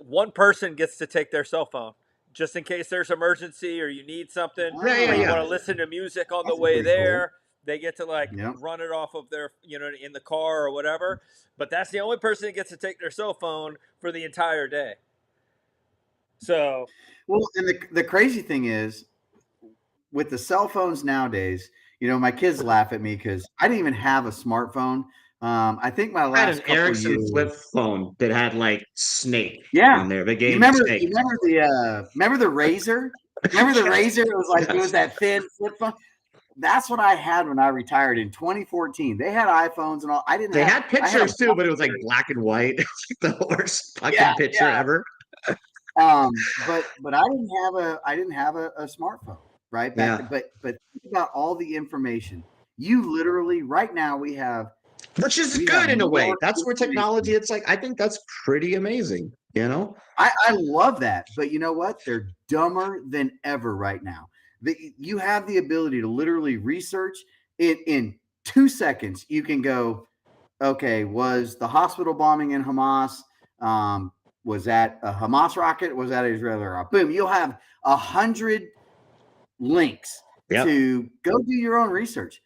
one person gets to take their cell phone just in case there's emergency or you need something or you want to listen to music on the way there. Cool. They get to like run it off of their, in the car or whatever. But that's the only person that gets to take their cell phone for the entire day. So, well, and the crazy thing is, with the cell phones nowadays, my kids laugh at me because I didn't even have a smartphone. I think my last I had an Ericsson flip phone that had like Snake on there. The game remember Snake. Remember the Razor? Remember the Razor? It was like it was that thin flip phone. That's what I had when I retired in 2014. They had iPhones and all. They had pictures too, but it was like black and white. It was like the worst fucking picture ever. But I didn't have a smartphone, right? But think about all the information. You literally right now we have, which is good in a way. That's where technology. It's like I think that's pretty amazing. I love that, but you know what? They're dumber than ever right now. You have the ability to literally research it in 2 seconds. You can go, okay, was the hospital bombing in Hamas? Was that a Hamas rocket? Was that Israeli rocket? Boom! You'll have 100 links to go do your own research.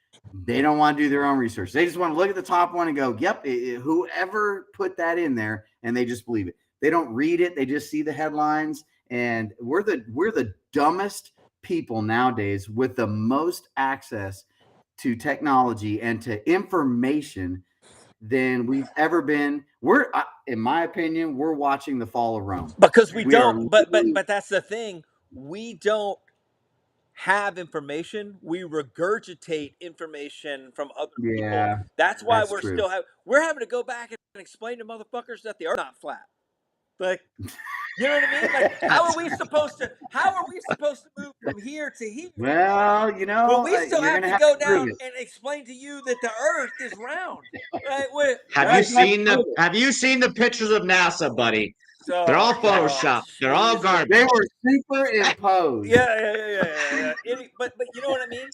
They don't want to do their own research. They just want to look at the top one and go, "Yep, whoever put that in there," and they just believe it. They don't read it. They just see the headlines And we're the dumbest people nowadays with the most access to technology and to information than we've ever been. In my opinion, we're watching the fall of Rome. Because we are don't. But that's the thing. We don't have information. We regurgitate information from other people. Yeah, That's why that's true. we're having to go back and explain to motherfuckers that the earth's not flat. Like, you know what I mean? Like, how are we supposed to move from here to here? Well, Well, we still you're have gonna to go to prove down it. and explain to you that the earth is round. Right? Have you seen the pictures of NASA, buddy? They're all Photoshop. They're all garbage. They were superimposed. Yeah. But you know what I mean?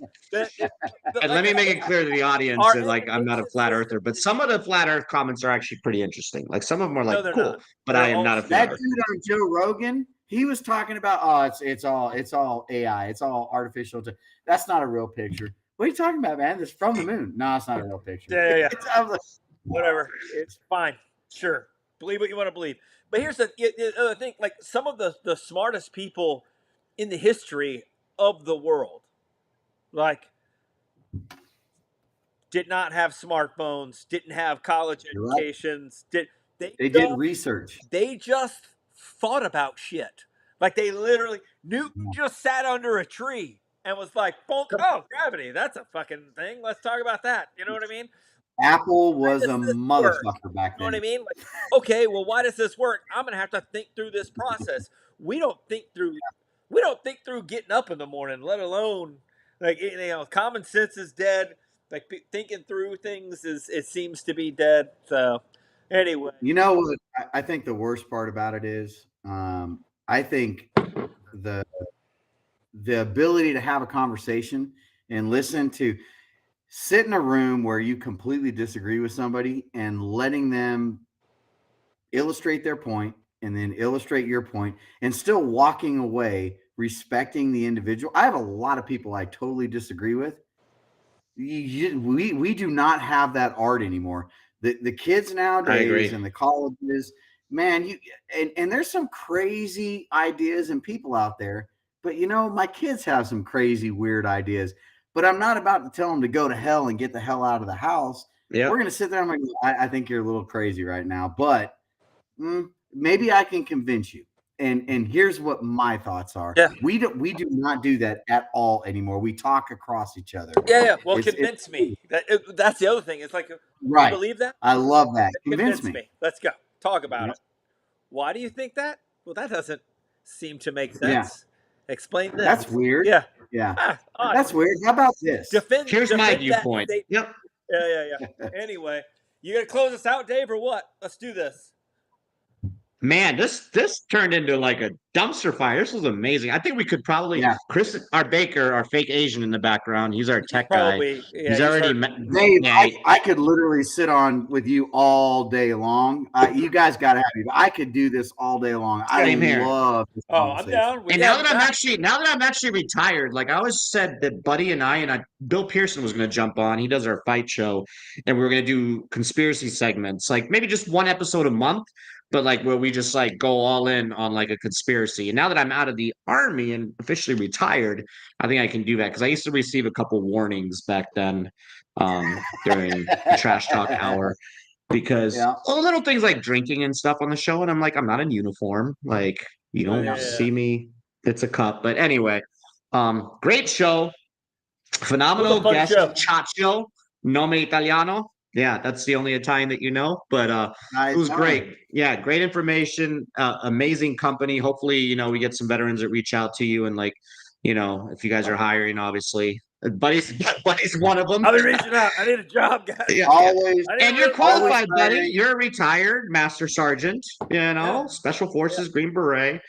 And let me make it clear to the audience that, like, I'm not a flat earther, but some of the flat earth comments are actually pretty interesting. Like, some of them are like, cool, not. but I am not a flat That earther. dude on Joe Rogan, he was talking about, it's all AI, it's all artificial. That's not a real picture. What are you talking about, man? It's from the moon. No, it's not a real picture. Yeah. I was like, Whatever. It's fine. Sure. Believe what you want to believe. But here's the other thing. Like, some of the smartest people in the history of the world, like, did not have smartphones, didn't have college educations. Right. They did research. They just thought about shit. Like, they literally, Newton just sat under a tree and was like, oh, gravity, that's a fucking thing. Let's talk about that. You know what I mean? Apple was a motherfucker back then. You know what I mean? Like, okay, well, why does this work? I'm gonna have to think through this process. We don't think through getting up in the morning, let alone, like, common sense is dead. Like, thinking through things it seems to be dead. So anyway, you know what I think the worst part about it is, I think the ability to have a conversation and sit in a room where you completely disagree with somebody and letting them illustrate their point and then illustrate your point and still walking away respecting the individual. I have a lot of people I totally disagree with. We do not have that art anymore. The kids nowadays and the colleges, man, and there's some crazy ideas and people out there, but my kids have some crazy, weird ideas. But I'm not about to tell them to go to hell and get the hell out of the house. We're going to sit there. I'm like, I think you're a little crazy right now, but maybe I can convince you. And here's what my thoughts are. Yeah. We do not do that at all anymore. We talk across each other. Yeah. Well, convince me. That's the other thing. It's like, right. You believe that? I love that. Convince me. Let's go. Talk about it. Why do you think that? Well, that doesn't seem to make sense. Yeah. Explain this. That's weird. Yeah. That's weird. How about this? Here's my viewpoint. Yep. Yeah. Anyway, you gonna close us out, Dave, or what? Let's do this. Man, this turned into like a dumpster fire. This was amazing. I think we could probably Chris, our baker, our fake Asian in the background. He's our tech guy. He's already Dave, I could literally sit on with you all day long. You guys got to have me. I could do this all day long. Same here. Love this I'm down. And now that I'm actually retired, like, I always said that Buddy and I Bill Pearson was going to jump on. He does our fight show, and we were going to do conspiracy segments, like maybe just one episode a month. But like where we just like go all in on like a conspiracy. And now that I'm out of the army and officially retired, I think I can do that, because I used to receive a couple warnings back then during the Trash Talk Hour, because little things like drinking and stuff on the show. And I'm like, I'm not in uniform. Like, you don't see me. It's a cup. But anyway, great show. Phenomenal guest, Ciaccio, nome italiano. Yeah, that's the only Italian that you know, but it was great. Yeah, great information, amazing company. Hopefully, we get some veterans that reach out to you, and, like, if you guys are hiring, obviously. Buddy's one of them. I'll be reaching out. I need a job, guys. Yeah. Always. And you're qualified, buddy. You're a retired Master Sergeant, Special Forces, Green Beret,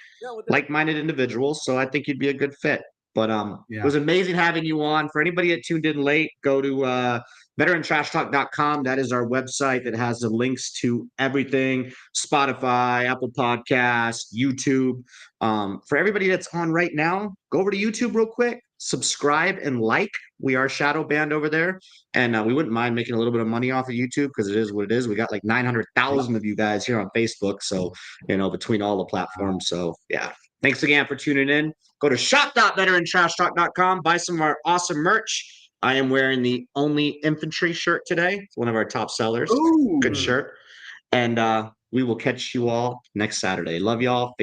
like-minded individuals. So I think you'd be a good fit. But it was amazing having you on. For anybody that tuned in late, go to veterantrashtalk.com. That is our website that has the links to everything: Spotify, Apple Podcasts, YouTube. For everybody that's on right now, go over to YouTube real quick, subscribe and like. We are shadow banned over there, and we wouldn't mind making a little bit of money off of YouTube, because it is what it is. We got like 900,000 of you guys here on Facebook, so between all the platforms. So yeah, Thanks again for tuning in. Go to shop.veterantrashtalk.com. Buy some of our awesome merch. I am wearing the Only Infantry shirt today. It's one of our top sellers. Ooh. Good shirt. And we will catch you all next Saturday. Love y'all.